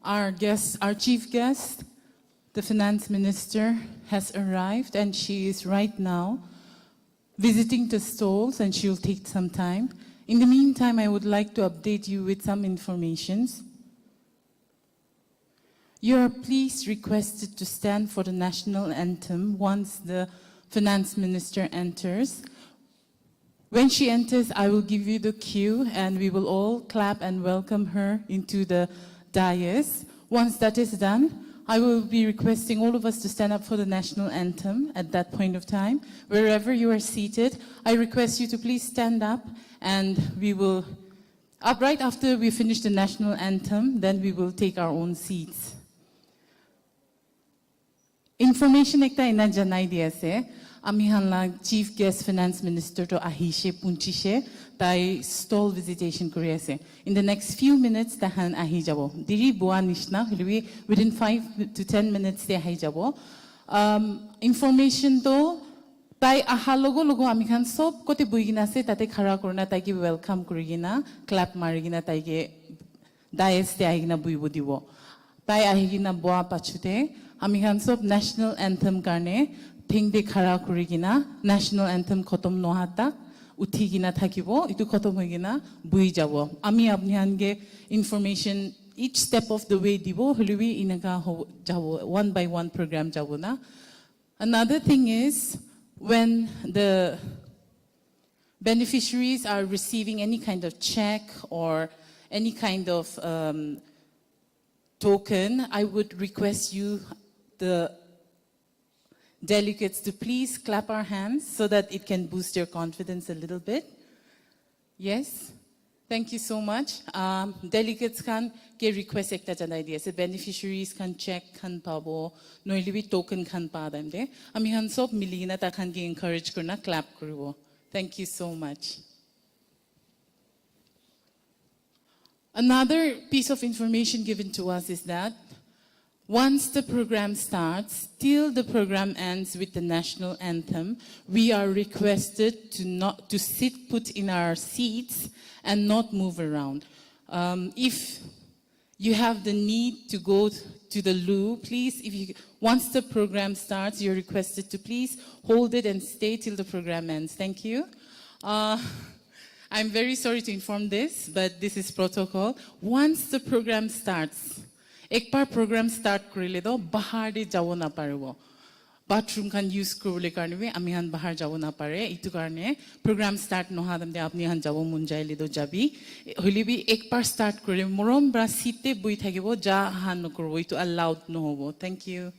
Our chief guest, the finance minister, has arrived and she is right now visiting the stalls and she'll take some time. In the meantime, I would like to update you with some informations. You are please requested to stand for the national anthem once the finance minister enters. When she enters, I will give you the cue and we will all clap and welcome her into the dais. Once that is done, I will be requesting all of us to stand up for the national anthem at that point of time. Wherever you are seated, I request you to please stand up and we will, right after we finish the national anthem, then we will take our own seats. Information ekta ina janai di ase ami hanla chief guest finance minister to ahishe punchishe tai stall visitation kori ase. In the next few minutes tahan ahi jabo diri boa nishna hilwi within 5 to 10 minutes te ahi jabo. Information to tai aha logo logo ami khan sob kote buigina ase tate khara korna tai ki welcome kurigina clap marigina tai ke dais te ahigina buibo dibo tai ahigina boa pachute ami khan sob national anthem karne thing de khara kurigina national anthem khotom nohata uthigina thakibo itu khotom hoigina bui jabo ami apni hange information each step of the way dibo holiwi inaga jabo one by one program jabo na. Another thing is when the beneficiaries are receiving any kind of check or any kind of token, I would request you, the delegates, to please clap our hands so that it can boost your confidence a little bit. Yes, thank you so much. Delegates can get request ekta janai di ase beneficiaries can check kan pabo noilibi token kan pa dem de ami han sob miligina ta khan ge encourage kurna clap koribo. Thank you so much. Another piece of information given to us is that once the program starts, till the program ends with the national anthem, we are requested to sit put in our seats and not move around. If you have the need to go to the loo, please, once the program starts, you're requested to please hold it and stay till the program ends. Thank you. I'm very sorry to inform this, but this is protocol. Once the program starts, एक बार programme start करिले तो बाहर दे जाओ ना पारे वो bathroom Khan use Karole करने में आमी हान बाहर जाओ ना पारे इतु करने प्रोग्राम स्टार्ट न हादम दे आपनी हान जाओ मुंजाई ले दो जाबी होली भी एक बार स्टार्ट करे मोरम ब्रा सीटे बुई था कि वो जा हान न करो इतु अलाउड न हो वो. Thank you.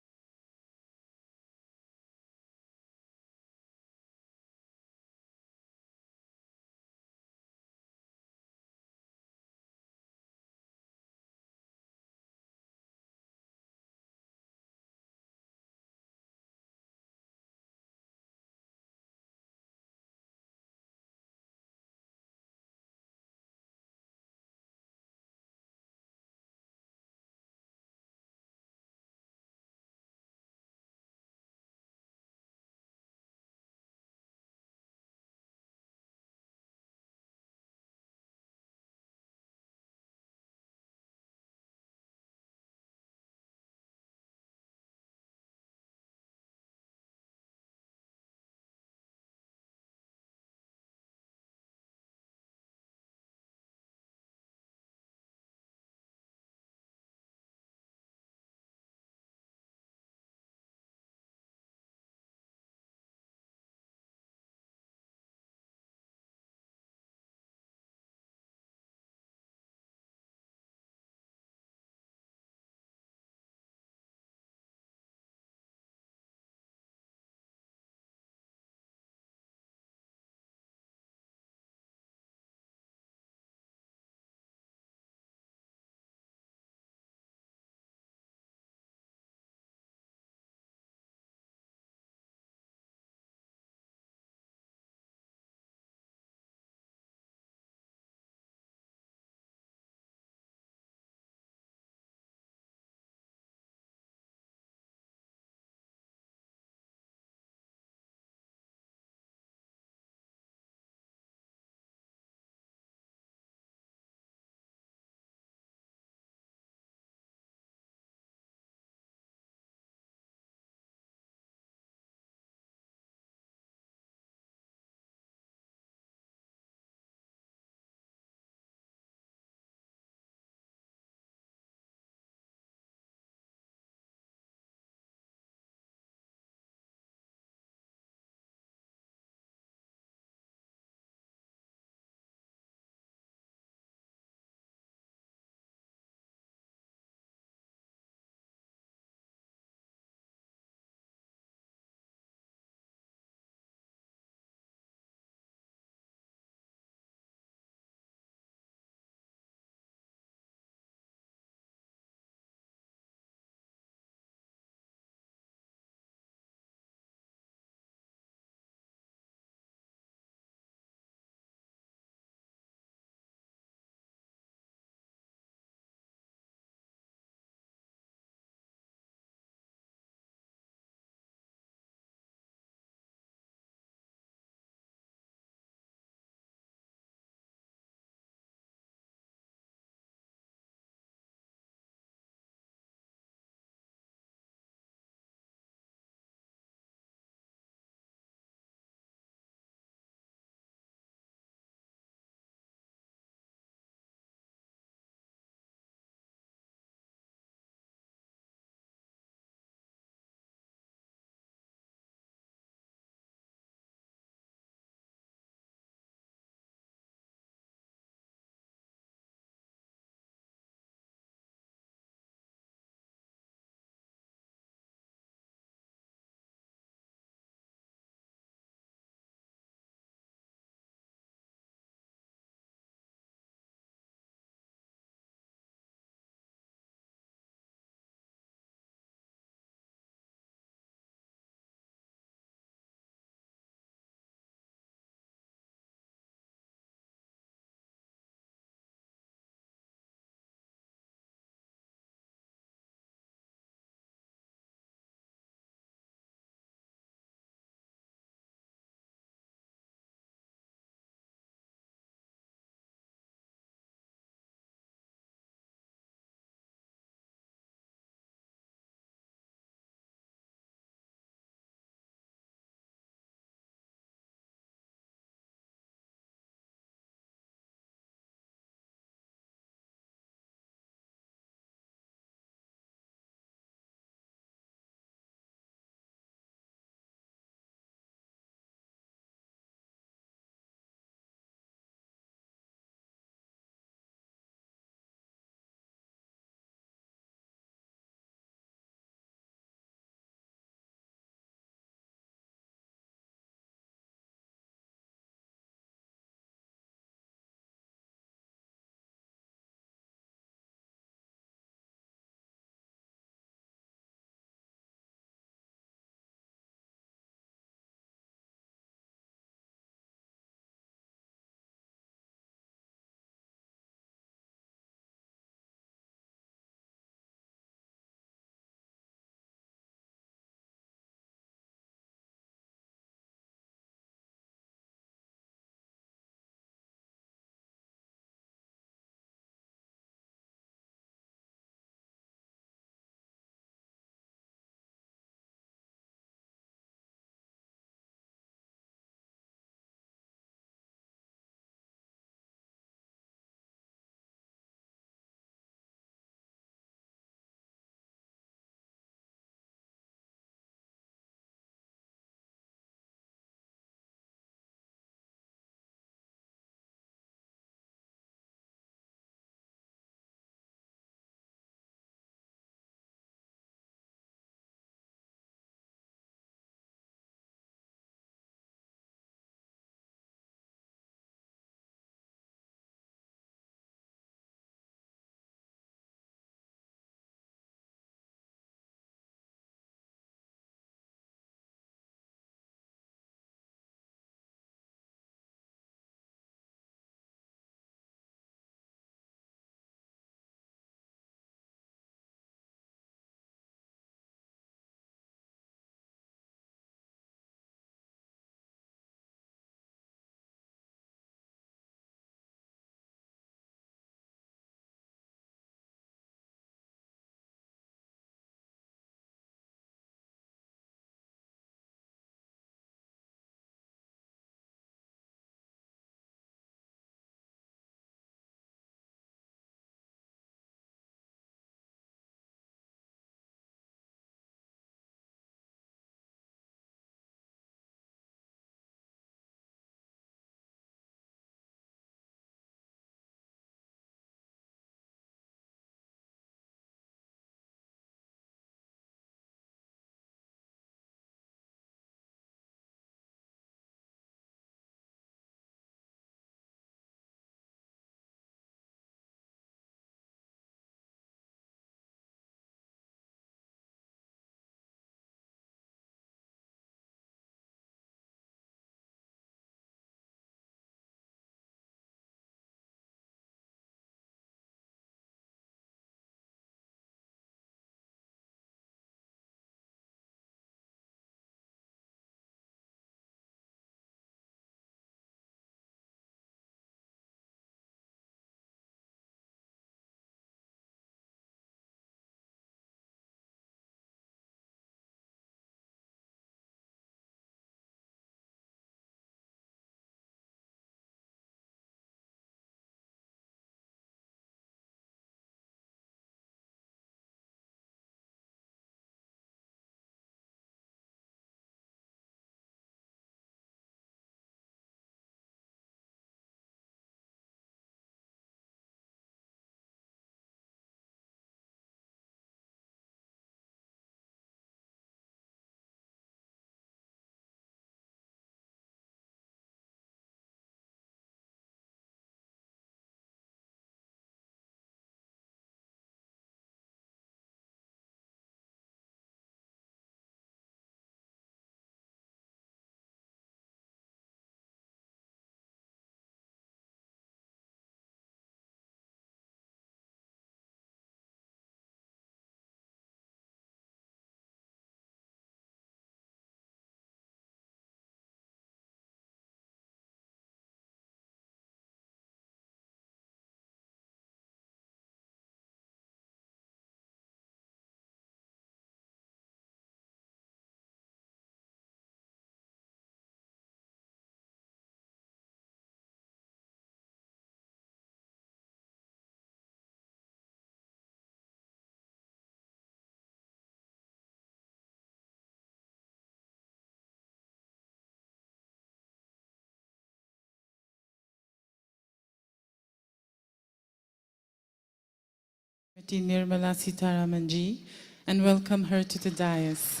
Srimati Nirmala Sitharamanji and welcome her to the dais.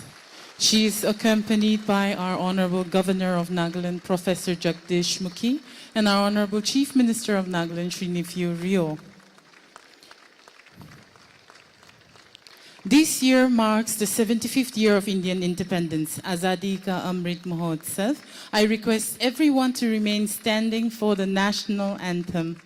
She is accompanied by our Honorable Governor of Nagaland, Professor Jagdish Mukhi, and our Honorable Chief Minister of Nagaland, Sri Nepheu Rio. This year marks the 75th year of Indian independence, Azadi Ka Amrit Mahotsav. I request everyone to remain standing for the national anthem.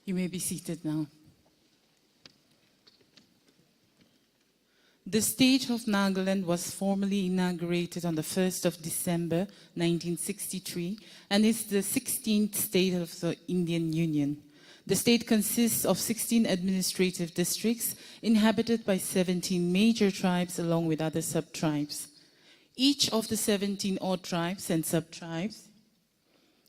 You may be seated now. The state of Nagaland was formally inaugurated on the 1st of December 1963 and is the 16th state of the Indian Union. The state consists of 16 administrative districts inhabited by 17 major tribes along with other sub-tribes. Each of the 17 odd tribes and sub-tribes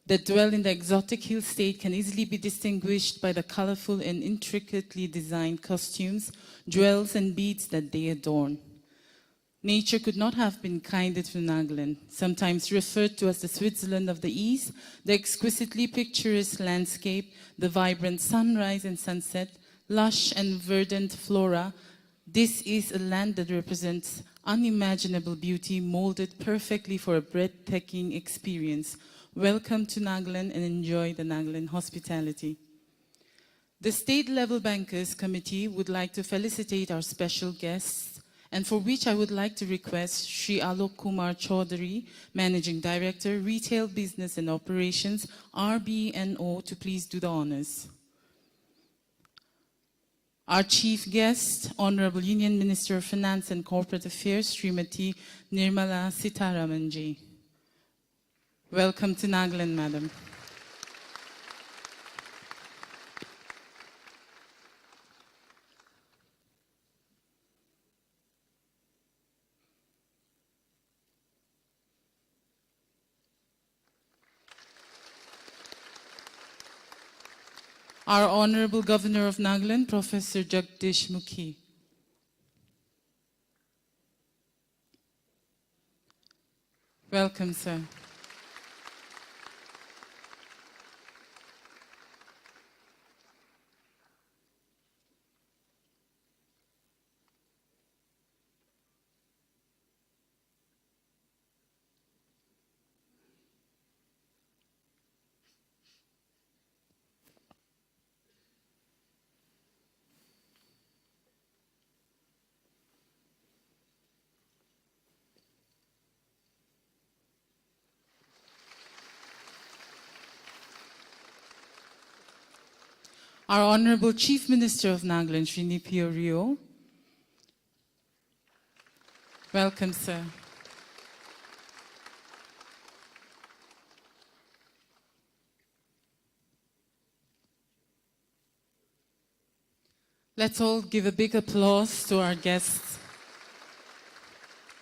that dwell in the exotic hill state can easily be distinguished by the colorful and intricately designed costumes, jewels, and beads that they adorn. Nature could not have been kinder to Nagaland, sometimes referred to as the Switzerland of the East. The exquisitely picturesque landscape, the vibrant sunrise and sunset, lush and verdant flora. This is a land that represents unimaginable beauty molded perfectly for a breathtaking experience. Welcome to Nagaland and enjoy the Nagaland hospitality. The state-level Bankers Committee would like to felicitate our special guests, and for which I would like to request Sri Alok Kumar Chaudhary, Managing Director, Retail Business and Operations, RBNO, to please do the honors. Our chief guest, Honorable Union Minister of Finance and Corporate Affairs, Srimati Nirmala Sitharamanji. Welcome to Nagaland, Madam. Our Honorable Governor of Nagaland, Professor Jagdish Mukhi. Welcome, sir. Our Honorable Chief Minister of Nagaland, Sri Nepheu Rio. Welcome, sir. Let's all give a big applause to our guests.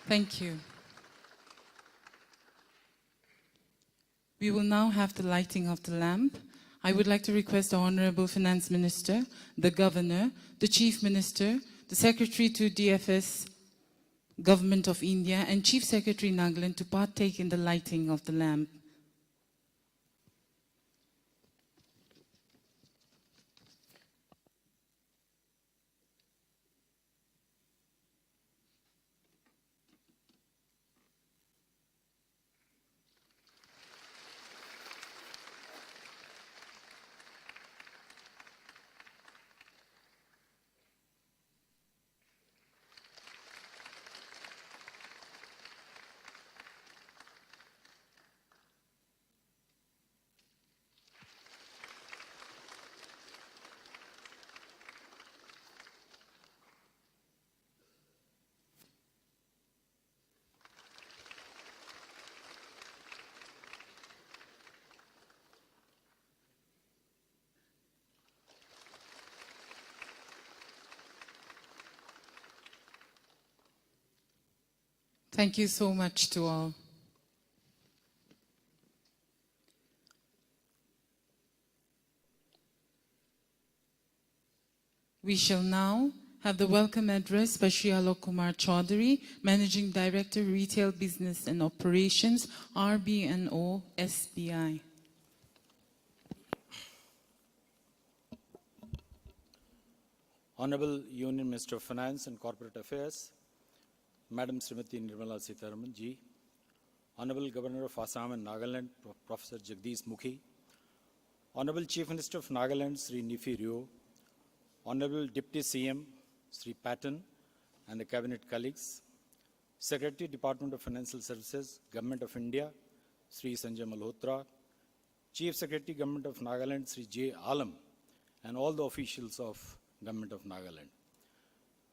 Thank you. We will now have the lighting of the lamp. I would like to request the Honorable Finance Minister, the Governor, the Chief Minister, the Secretary to DFS, Government of India, and Chief Secretary Nagaland to partake in the lighting of the lamp. Thank you so much to all. We shall now have the welcome address by Shri Alok Kumar Chaudhary, Managing Director, Retail Business and Operations, RBNO SBI. Honorable Union Minister of Finance and Corporate Affairs, Madam Srimati Nirmala Sitharaman ji, Honorable Governor of Assam and Nagaland, Professor Jagdish Mukhi, Honorable Chief Minister of Nagaland, Sri Nifi Rio, Honorable Deputy CM, Sri Patton, and the Cabinet colleagues, Secretary, Department of Financial Services, Government of India, Sri Sanjay Malhotra, Chief Secretary, Government of Nagaland, Sri J. Alam, and all the officials of Government of Nagaland.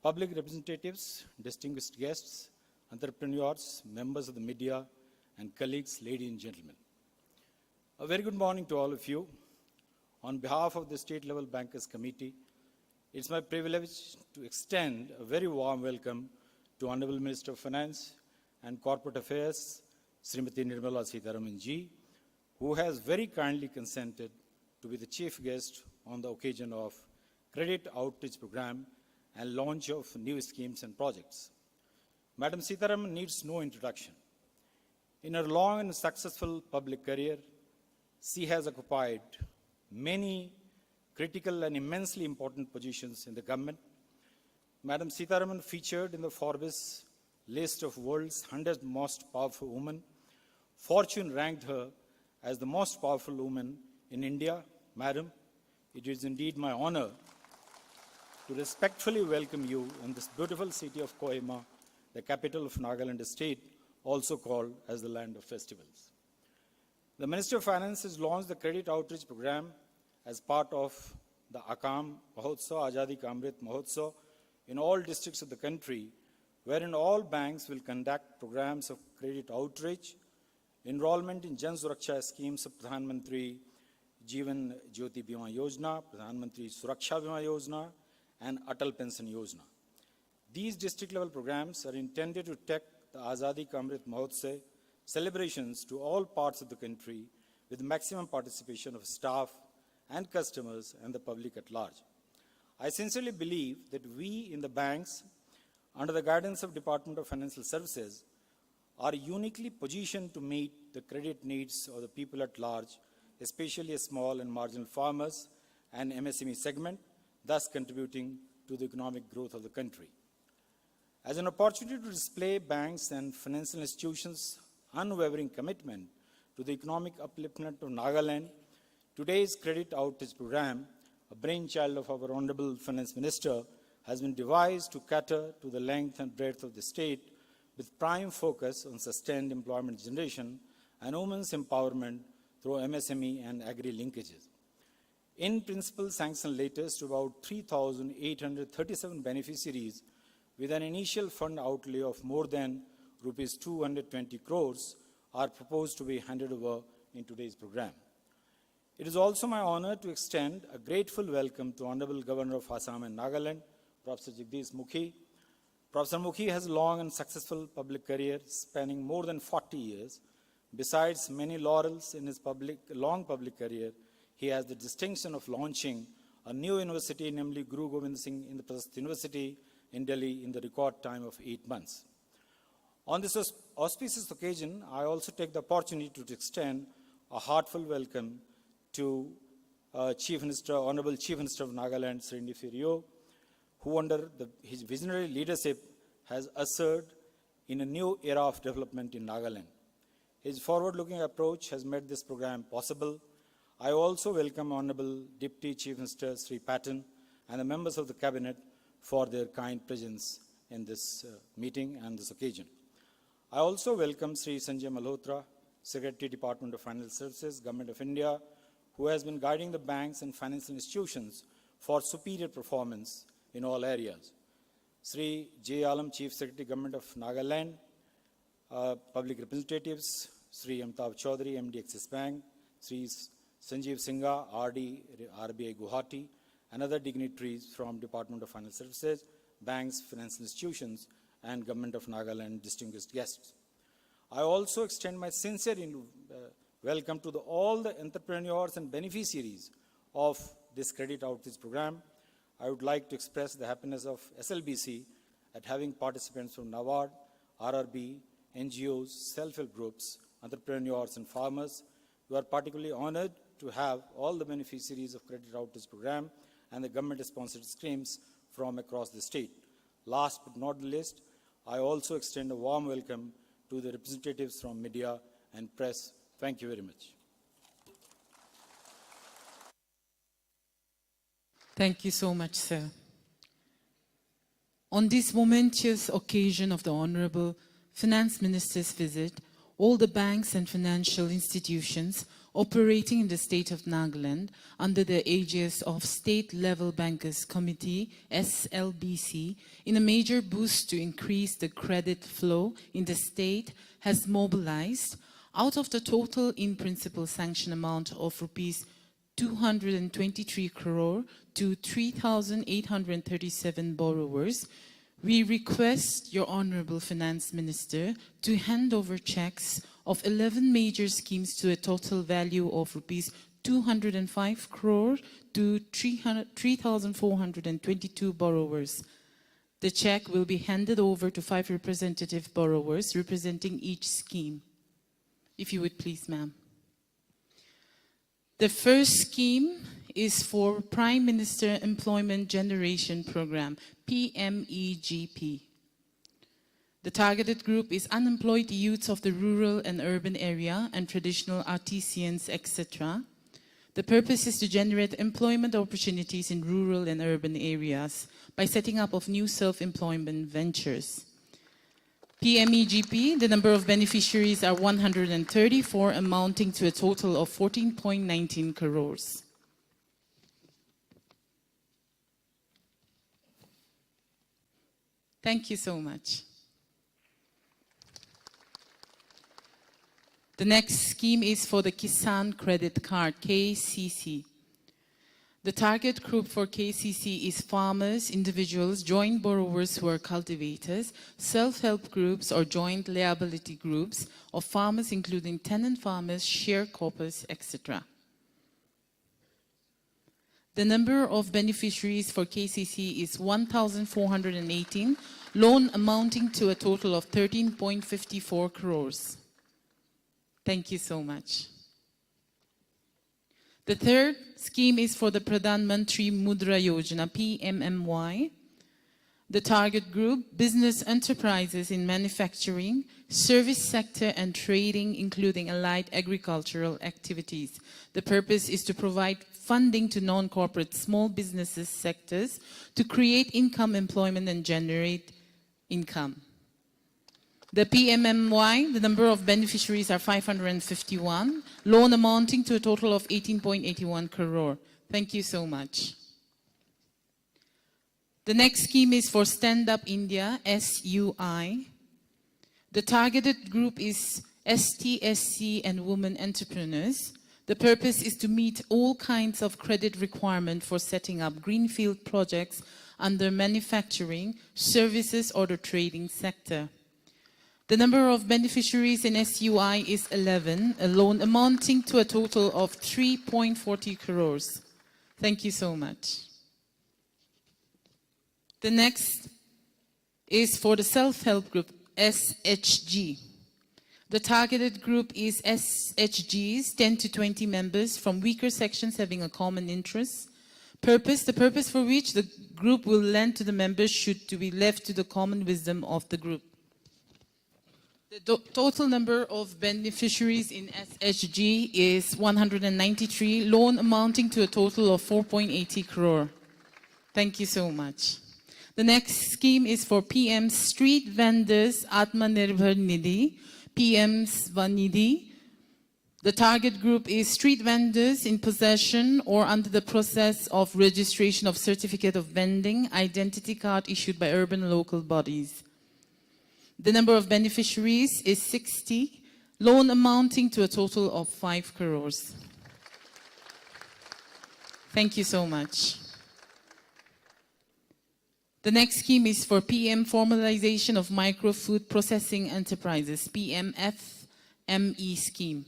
Public representatives, distinguished guests, entrepreneurs, members of the media, and colleagues, ladies and gentlemen. A very good morning to all of you. On behalf of the State Level Bankers Committee, it's my privilege to extend a very warm welcome to Honorable Minister of Finance and Corporate Affairs, Srimati Nirmala Sitharaman ji, who has very kindly consented to be the chief guest on the occasion of Credit Outreach Program and launch of new schemes and projects. Madam Sitharaman needs no introduction. In her long and successful public career, she has occupied many critical and immensely important positions in the government. Madam Sitharaman featured in the Forbes list of world's 100 most powerful women. Fortune ranked her as the most powerful woman in India. Madam, it is indeed my honor to respectfully welcome you in this beautiful city of Kohima, the capital of Nagaland state, also called as the land of festivals. The Minister of Finance has launched the Credit Outreach Program as part of the Akam Mahotsav, Azadi Ka Amrit Mahotsav, in all districts of the country, wherein all banks will conduct programs of credit outreach, enrollment in Jan Suraksha schemes of Pradhan Mantri Jeevan Jyoti Bima Yojana, Pradhan Mantri Suraksha Bima Yojana, and Atal Pension Yojana. These district-level programs are intended to take the Azadi Ka Amrit Mahotsav celebrations to all parts of the country with maximum participation of staff and customers and the public at large. I sincerely believe that we in the banks, under the guidance of Department of Financial Services, are uniquely positioned to meet the credit needs of the people at large, especially small and marginal farmers and MSME segment, thus contributing to the economic growth of the country. As an opportunity to display banks and financial institutions' unwavering commitment to the economic upliftment of Nagaland, today's Credit Outreach Program, a brainchild of our Honorable Finance Minister, has been devised to cater to the length and breadth of the state with prime focus on sustained employment generation and women's empowerment through MSME and agri linkages. In principle, sanctioned letters to about 3,837 beneficiaries with an initial fund outlay of more than rupees 220 crores are proposed to be handed over in today's program. It is also my honor to extend a grateful welcome to Honorable Governor of Assam and Nagaland, Professor Jagdish Mukhi. Professor Mukhi has a long and successful public career spanning more than 40 years. Besides many laurels in his long public career, he has the distinction of launching a new university, namely Guru Gobind Singh Indraprasth University in Delhi in the record time of 8 months. On this auspicious occasion, I also take the opportunity to extend a heartfelt welcome to Honorable Chief Minister of Nagaland, Sri Nifi Rio, who under his visionary leadership has ushered in a new era of development in Nagaland. His forward-looking approach has made this program possible. I also welcome Honorable Deputy Chief Minister Sri Patton and the members of the Cabinet for their kind presence in this meeting and this occasion. I also welcome Sri Sanjay Malhotra, Secretary, Department of Financial Services, Government of India, who has been guiding the banks and financial institutions for superior performance in all areas. Sri J. Alam, Chief Secretary, Government of Nagaland, public representatives, Sri Amitav Chaudhary, MD Axis Bank, Sri Sanjeev Singha, RD, RBI Guwahati, and other dignitaries from Department of Financial Services, banks, financial institutions, and Government of Nagaland distinguished guests. I also extend my sincere welcome to all the entrepreneurs and beneficiaries of this credit outreach program. I would like to express the happiness of SLBC at having participants from NABARD, RRB, NGOs, self-help groups, entrepreneurs and farmers. We are particularly honored to have all the beneficiaries of credit outreach program and the government-sponsored schemes from across the state. Last but not the least, I also extend a warm welcome to the representatives from media and press. Thank you very much. Thank you so much, sir. On this momentous occasion of the Honorable Finance Minister's visit, all the banks and financial institutions operating in the state of Nagaland under the aegis of State Level Bankers Committee, SLBC, in a major boost to increase the credit flow in the state, has mobilized, out of the total in-principle sanction amount of rupees 223 crore to 3,837 borrowers, we request your Honorable Finance Minister to hand over checks of 11 major schemes to a total value of rupees 205 crore to 3,422 borrowers. The check will be handed over to 5 representative borrowers representing each scheme. If you would please, ma'am. The first scheme is for Prime Minister Employment Generation Program, PMEGP. The targeted group is unemployed youths of the rural and urban area and traditional artisans, etc. The purpose is to generate employment opportunities in rural and urban areas by setting up of new self-employment ventures. PMEGP, the number of beneficiaries are 134, amounting to a total of 14.19 crores. Thank you so much. The next scheme is for the Kisan Credit Card, KCC. The target group for KCC is farmers, individuals, joint borrowers who are cultivators, self-help groups or joint liability groups of farmers including tenant farmers, sharecroppers, etc. The number of beneficiaries for KCC is 1,418, loan amounting to a total of 13.54 crores. Thank you so much. The third scheme is for the Pradhan Mantri Mudra Yojana, PMMY. The target group, business enterprises in manufacturing, service sector and trading, including allied agricultural activities. The purpose is to provide funding to non-corporate small businesses sectors to create income, employment and generate income. The PMMY, the number of beneficiaries are 551, loan amounting to a total of 18.81 crore. Thank you so much. The next scheme is for Stand Up India, SUI. The targeted group is ST/SC and women entrepreneurs. The purpose is to meet all kinds of credit requirement for setting up greenfield projects under manufacturing, services or the trading sector. The number of beneficiaries in SUI is 11, a loan amounting to a total of 3.40 crores. Thank you so much. The next is for the self-help group, SHG. The targeted group is SHGs, 10 to 20 members from weaker sections having a common interest. The purpose for which the group will lend to the members should to be left to the common wisdom of the group. The total number of beneficiaries in SHG is 193, loan amounting to a total of 4.80 crore. Thank you so much. The next scheme is for PM Street Vendors Atmanirbhar Nidhi, PM Svanidhi. The target group is street vendors in possession or under the process of registration of certificate of vending, identity card issued by urban local bodies. The number of beneficiaries is 60, loan amounting to a total of 5 crores. Thank you so much. The next scheme is for PM Formalization of Micro Food Processing Enterprises, PMFME scheme.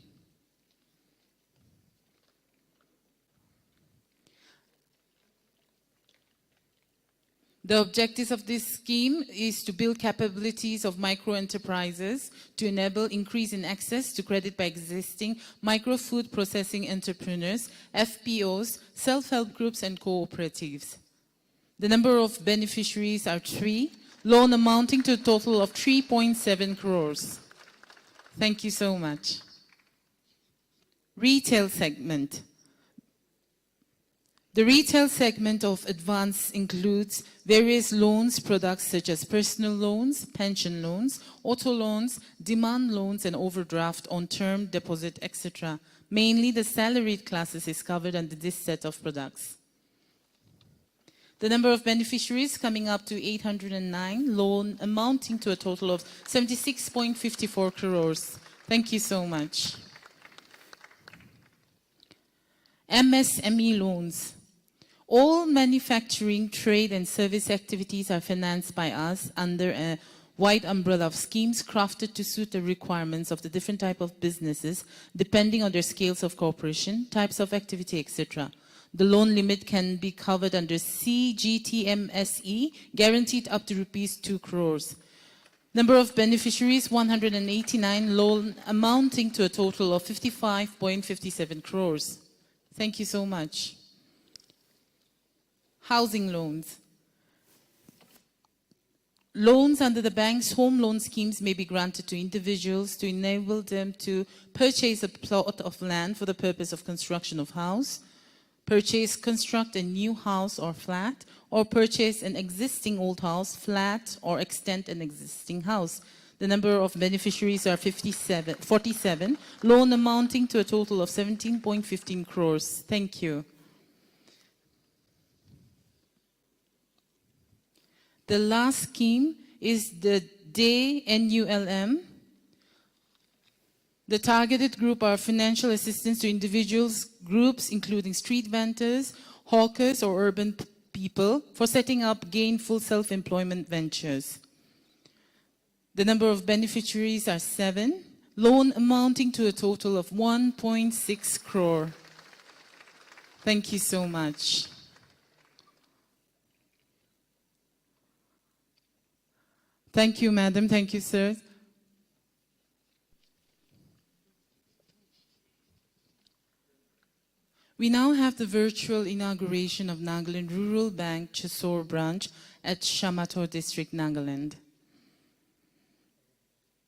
The objectives of this scheme is to build capabilities of micro-enterprises to enable increase in access to credit by existing micro-food processing entrepreneurs, FPOs, self-help groups, and cooperatives. The number of beneficiaries are 3, loan amounting to a total of 3.7 crores. Thank you so much. Retail segment. The retail segment of advance includes various loans products such as personal loans, pension loans, auto loans, demand loans, and overdraft on term deposit, etc. Mainly the salaried classes is covered under this set of products. The number of beneficiaries coming up to 809, loan amounting to a total of 76.54 crores. Thank you so much. MSME loans. All manufacturing, trade, and service activities are financed by us under a wide umbrella of schemes crafted to suit the requirements of the different type of businesses, depending on their scales of cooperation, types of activity, etc. The loan limit can be covered under CGTMSE, guaranteed up to rupees 2 crores. Number of beneficiaries, 189, loan amounting to a total of 55.57 crores. Thank you so much. Housing loans. Loans under the bank's home loan schemes may be granted to individuals to enable them to purchase a plot of land for the purpose of construction of house, construct a new house or flat, or purchase an existing old house, flat, or extend an existing house. The number of beneficiaries are 47, loan amounting to a total of 17.15 crores. Thank you. The last scheme is the DAY NULM. The targeted group are financial assistance to individuals, groups including street vendors, hawkers, or urban people for setting up gainful self-employment ventures. The number of beneficiaries are 7, loan amounting to a total of 1.6 crore. Thank you so much. Thank you, madam. Thank you, sir. We now have the virtual inauguration of Nagaland Rural Bank Chesor branch at Shamator District, Nagaland.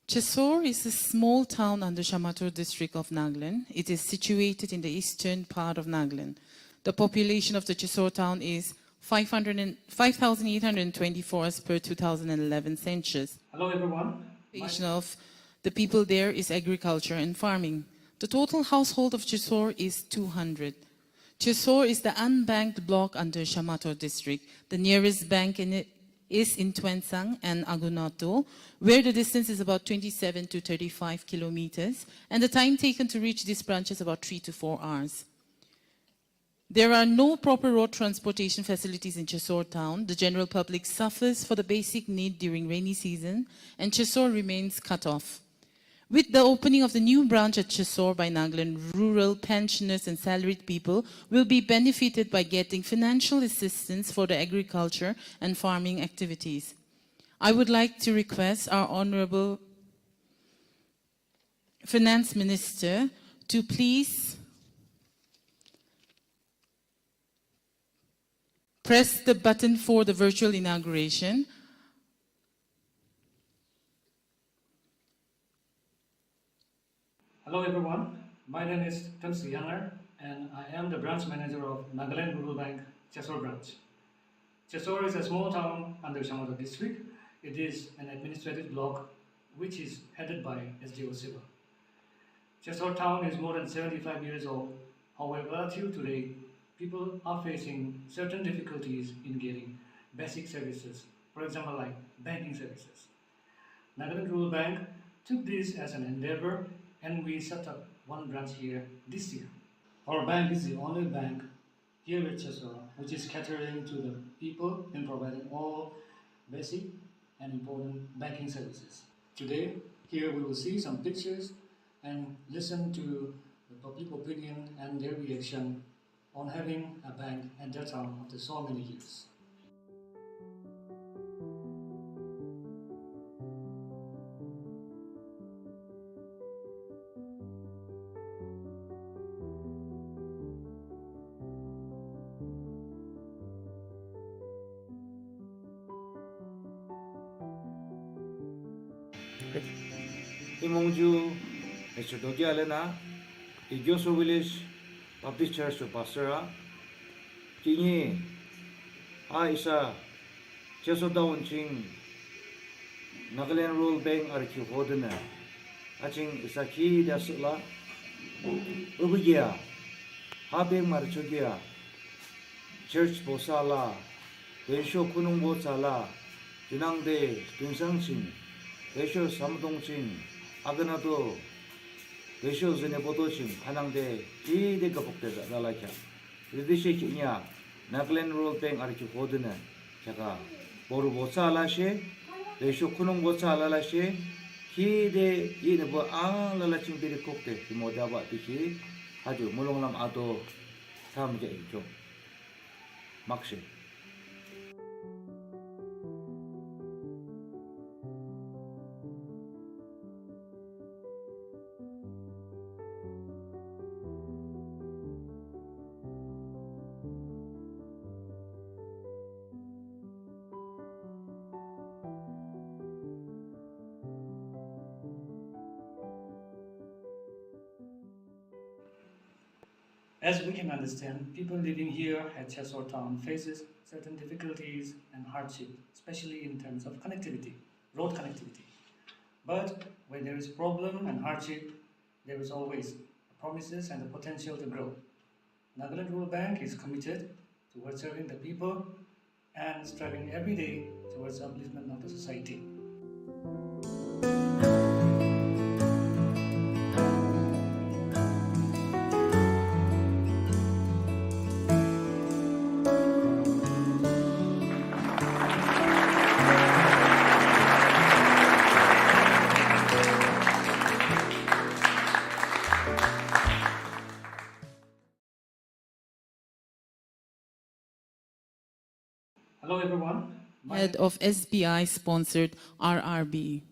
Chesor is a small town under Shamator District of Nagaland. It is situated in the eastern part of Nagaland. The population of the Chesor town is 5,824 as per 2011 census. Hello everyone. The population of the people there is agriculture and farming. The total household of Chesor is 200. Chesor is the unbanked block under Shamator district. The nearest bank in it is in Twensang and Agunato, where the distance is about 27 to 35 kilometers, and the time taken to reach this branch is about 3 to 4 hours. There are no proper road transportation facilities in Chesor town. The general public suffers for the basic need during rainy season, and Chesor remains cut off. With the opening of the new branch at Chesor by Nagaland, rural pensioners and salaried people will be benefited by getting financial assistance for the agriculture and farming activities. I would like to request our Honorable Finance Minister to please press the button for the virtual inauguration. Hello everyone. My name is Tan Srihanar and I am the branch manager of Nagaland Rural Bank Chesor branch. Chesor is a small town under Shamator district. It is an administrative block which is headed by SDO Siva. Chesor town is more than 75 years old. However, till today, people are facing certain difficulties in getting basic services, for example, like banking services. Nagaland Rural Bank took this as an endeavor and we set up one branch here this year. Our bank is the only bank here at Chesor, which is catering to the people in providing all basic and important banking services. Today, here we will see some pictures and listen to the public opinion and their reaction on having a bank at their town after so many years. Imongju Echodogia Lena, Igyoso Village Baptist Church of Pastora, Kini Aisa Cheso Daunching Nagaland Rural Bank Arki Hodena, Aching Isaki Dasula, Ubugia, Habing Marchugia, Church Bosala, Besho Kunung Bosala, Junang De, Tunsangsing, Besho Samdongching, Aganado, Besho Zenebodoching, Hanangde, Gide Kapokte Lalaka, Ridishikia, Nagaland Rural Bank Arki Hodena, Chaka, Borubosa Lashe, Besho Kunung Bosa Lashe, Kide Yinabo Lalaching Biri Kokte, Modava Tiki, Haju, Mulonglam Ado, Tamja Injo, Maxi. As we can understand, people living here at Chesor town faces certain difficulties and hardship, especially in terms of connectivity, road connectivity. But when there is problem and hardship, there is always promises and the potential to grow. Nagaland Rural Bank is committed towards serving the people and striving every day towards upliftment of the society. Hello everyone. Head of SBI sponsored RRB.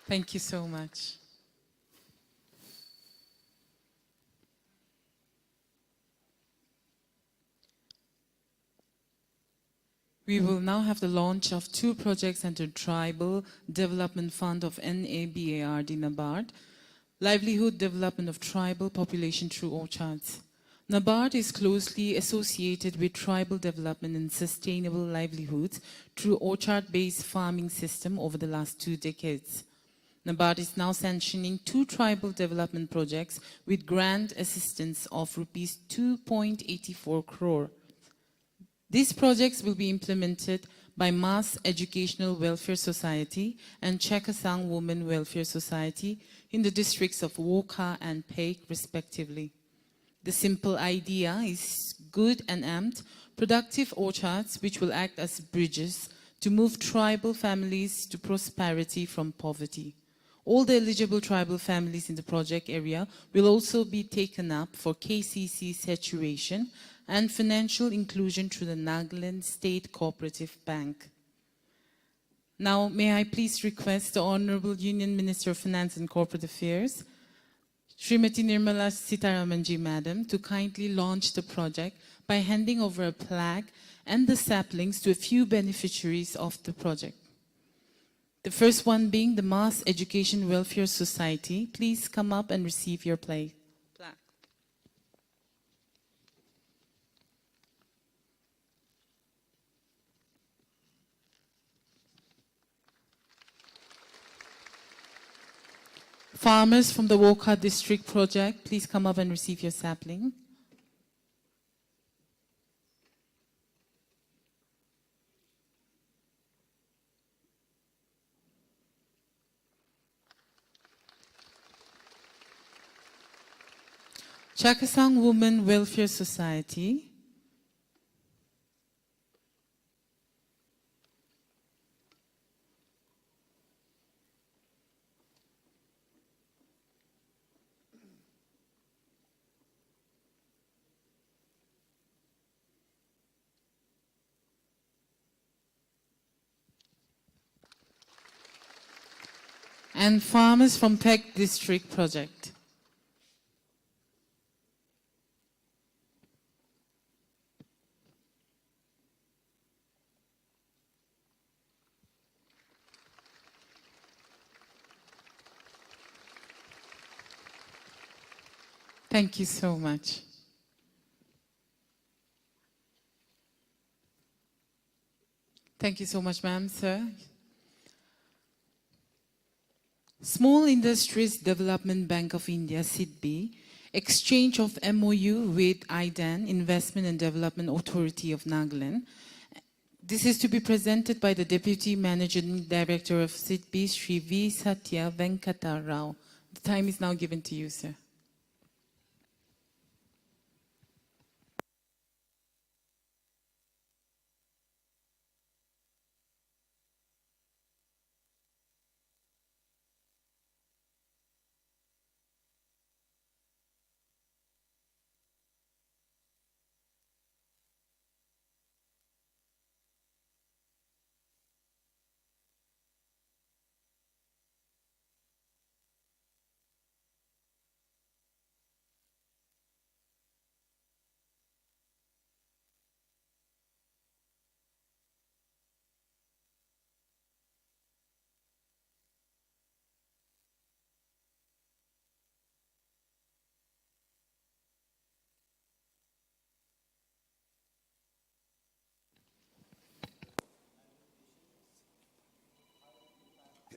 Thank you so much. We will now have the launch of 2 projects under Tribal Development Fund of NABARD NABARD, Livelihood Development of Tribal Population through Orchards. NABARD is closely associated with tribal development and sustainable livelihoods through orchard-based farming system over the last 2 decades. NABARD is now sanctioning 2 tribal development projects with grant assistance of Rs 2.84 crore. These projects will be implemented by Mass Educational Welfare Society and Chekasang Women Welfare Society in the districts of Woka and Peik, respectively. The simple idea is good and amped, productive orchards which will act as bridges to move tribal families to prosperity from poverty. All the eligible tribal families in the project area will also be taken up for KCC saturation and financial inclusion through the Nagaland State Cooperative Bank. Now, may I please request the Honorable Union Minister of Finance and Corporate Affairs, Srimati Nirmala Sitharamanji, Madam, to kindly launch the project by handing over a plaque and the saplings to a few beneficiaries of the project. The first one being the Mass Education Welfare Society. Please come up and receive your plaque. Farmers from the Woka District Project, please come up and receive your sapling. Chakasang Women Welfare Society. And Farmers from Peck District Project. Thank you so much. Thank you so much, ma'am, sir. Small Industries Development Bank of India, SIDBI, exchange of MOU with IDAN, Investment and Development Authority of Nagaland. This is to be presented by the Deputy Managing Director of SIDBI, Sri V. Satya Venkata Rao. The time is now given to you, sir.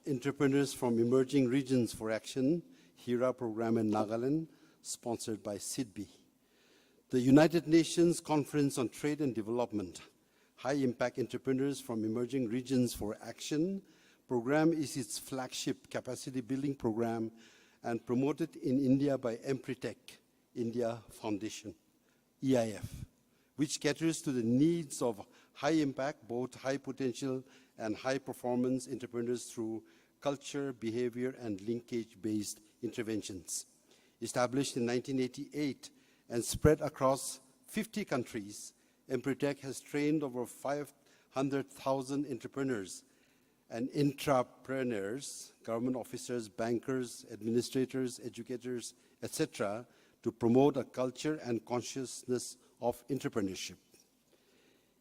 Entrepreneurs from Emerging Regions for Action, HERA program in Nagaland, sponsored by SIDBI. The United Nations Conference on Trade and Development, High Impact Entrepreneurs from Emerging Regions for Action program is its flagship capacity building program and promoted in India by Empretech India Foundation, EIF, which caters to the needs of high impact, both high potential and high performance entrepreneurs through culture, behavior, and linkage-based interventions. Established in 1988 and spread across 50 countries, Empretech has trained over 500,000 entrepreneurs and intrapreneurs, government officers, bankers, administrators, educators, etc., to promote a culture and consciousness of entrepreneurship.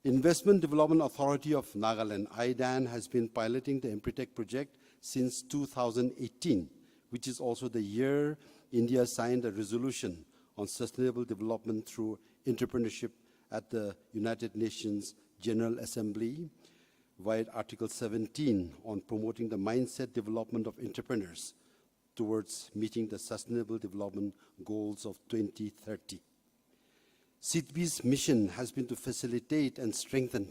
Investment Development Authority of Nagaland, IDAN, has been piloting the Empretech project since 2018, which is also the year India signed a resolution on sustainable development through entrepreneurship at the United Nations General Assembly via Article 17 on promoting the mindset development of entrepreneurs towards meeting the Sustainable Development Goals of 2030. SIDBI's mission has been to facilitate and strengthen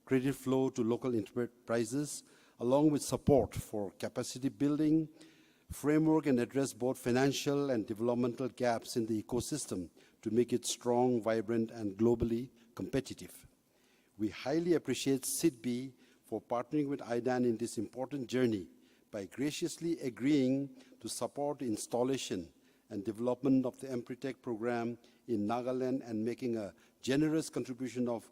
credit flow to local enterprises, along with support for capacity building, framework, and address both financial and developmental gaps in the ecosystem to make it strong, vibrant, and globally competitive. We highly appreciate SIDBI for partnering with IDAN in this important journey by graciously agreeing to support the installation and development of the Empretech program in Nagaland and making a generous contribution of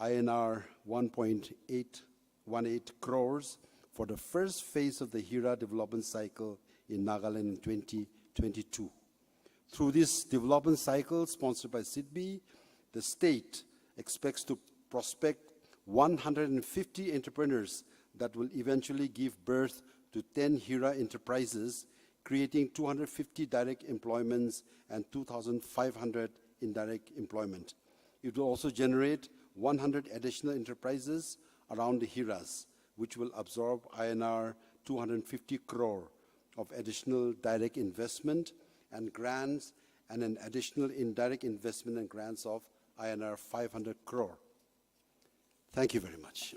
INR 1.818 crores for the first phase of the HERA development cycle in Nagaland in 2022. Through this development cycle sponsored by SIDBI, the state expects to prospect 150 entrepreneurs that will eventually give birth to 10 HERA enterprises, creating 250 direct employments and 2,500 indirect employment. It will also generate 100 additional enterprises around the HERAs, which will absorb INR 250 crore of additional direct investment and grants, and an additional indirect investment and grants of INR 500 crore. Thank you very much.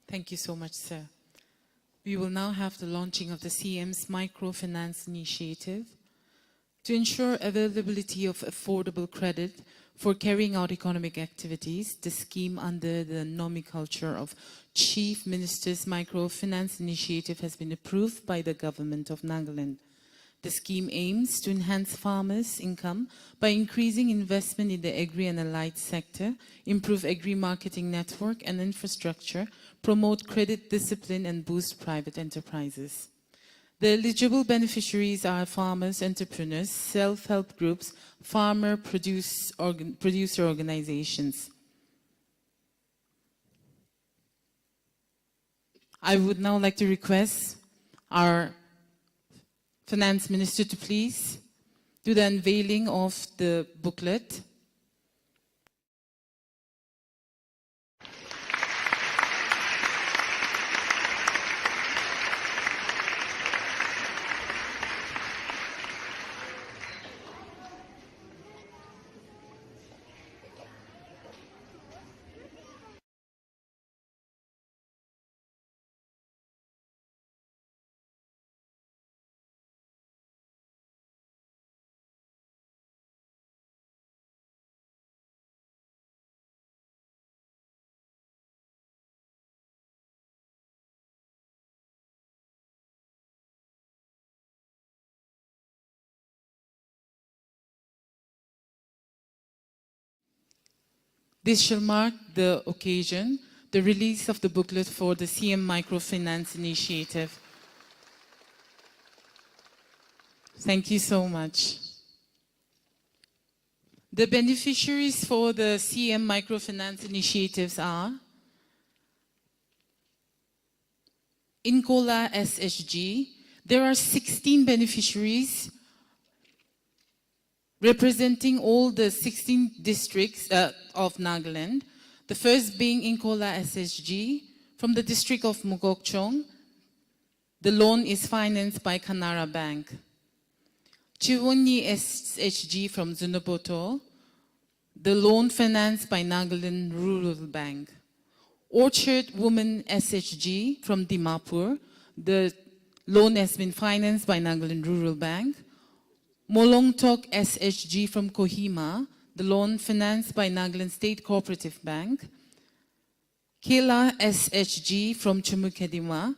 Thank you so much, sir. We will now have the launching of the CM's Microfinance Initiative. To ensure availability of affordable credit for carrying out economic activities, the scheme under the nomenclature of Chief Minister's Microfinance Initiative has been approved by the Government of Nagaland. The scheme aims to enhance farmers' income by increasing investment in the agri and allied sector, improve agri-marketing network and infrastructure, promote credit discipline and boost private enterprises. The eligible beneficiaries are farmers, entrepreneurs, self-help groups, producer organizations. I would now like to request our Finance Minister to please do the unveiling of the booklet. This shall mark the occasion, the release of the booklet for the CM Microfinance Initiative. Thank you so much. The beneficiaries for the CM Microfinance Initiatives are Incola SSG. There are 16 beneficiaries representing all the 16 districts of Nagaland. The first being Incola SSG from the district of Mugokchong. The loan is financed by Canara Bank. Chiwoni SSG from Zunaboto. The loan financed by Nagaland Rural Bank. Orchard Women SSG from Dimapur. The loan has been financed by Nagaland Rural Bank. Molongtok SSG from Kohima, the loan financed by Nagaland State Cooperative Bank. Kela SSG from Chumukedima,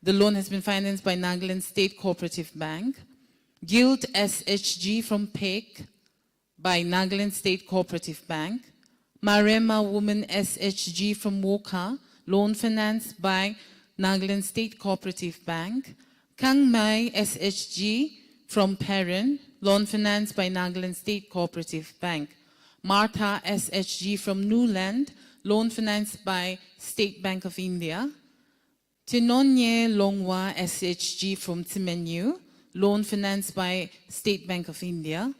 the loan has been financed by Nagaland State Cooperative Bank. Guild SSG from PEC by Nagaland State Cooperative Bank. Marema Women SSG from Woka, loan financed by Nagaland State Cooperative Bank. Kangmai SSG from Perrin, loan financed by Nagaland State Cooperative Bank. Martha SHG from Newland, loan financed by State Bank of India. Tinonye Longwa SHG from Timenyu, loan financed by State Bank of India.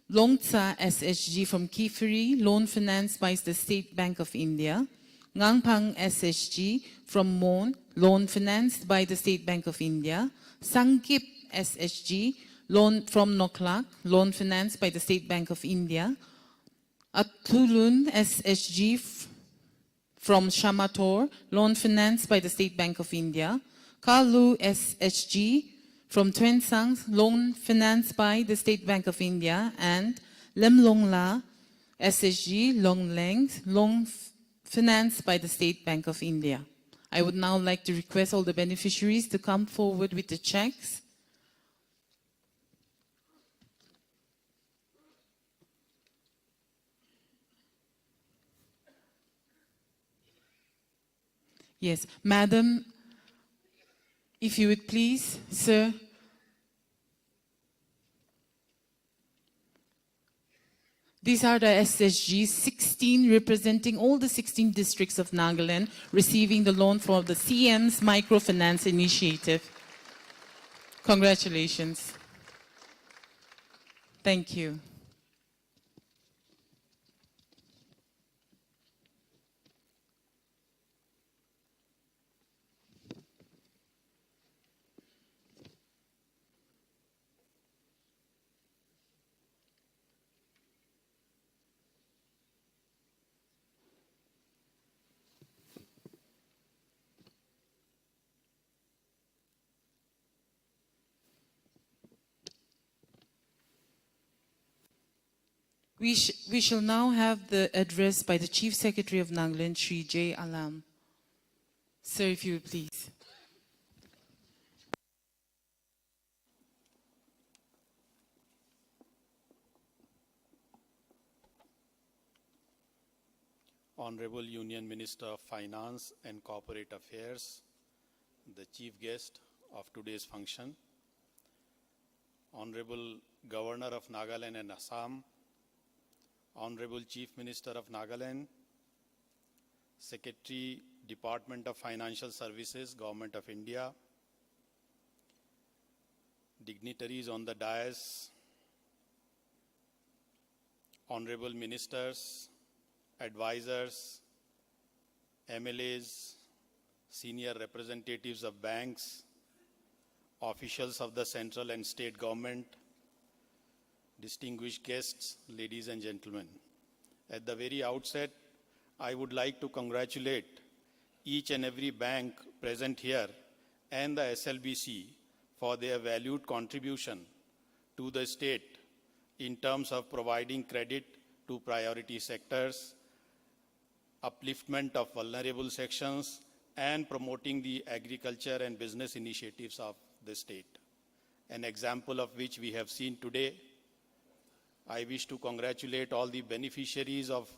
Longtsa SHG from Kifiri, loan financed by the State Bank of India. Ngangpang SHG from Mon, loan financed by the State Bank of India. Sangkip SHG, loan from Noklak, loan financed by the State Bank of India. Atulun SSG from Shamator, loan financed by the State Bank of India. Kalu SSG from Twensang, loan financed by the State Bank of India. And Lemlongla SSG, Longleng, loan financed by the State Bank of India. I would now like to request all the beneficiaries to come forward with the checks. Yes, Madam, if you would please, sir. These are the SSGs, 16 representing all the 16 districts of Nagaland receiving the loan for the CM's Microfinance Initiative. Congratulations. Thank you. We shall now have the address by the Chief Secretary of Nagaland, Shri J. Alam. Sir, if you would please. Honorable Union Minister of Finance and Corporate Affairs, the chief guest of today's function, Honorable Governor of Nagaland and Assam, Honorable Chief Minister of Nagaland, Secretary, Department of Financial Services, Government of India, dignitaries on the dais, Honorable Ministers, advisors, MLAs, senior representatives of banks, officials of the central and state government, distinguished guests, ladies and gentlemen. At the very outset, I would like to congratulate each and every bank present here and the SLBC for their valued contribution to the state in terms of providing credit to priority sectors, upliftment of vulnerable sections, and promoting the agriculture and business initiatives of the state. An example of which we have seen today. I wish to congratulate all the beneficiaries of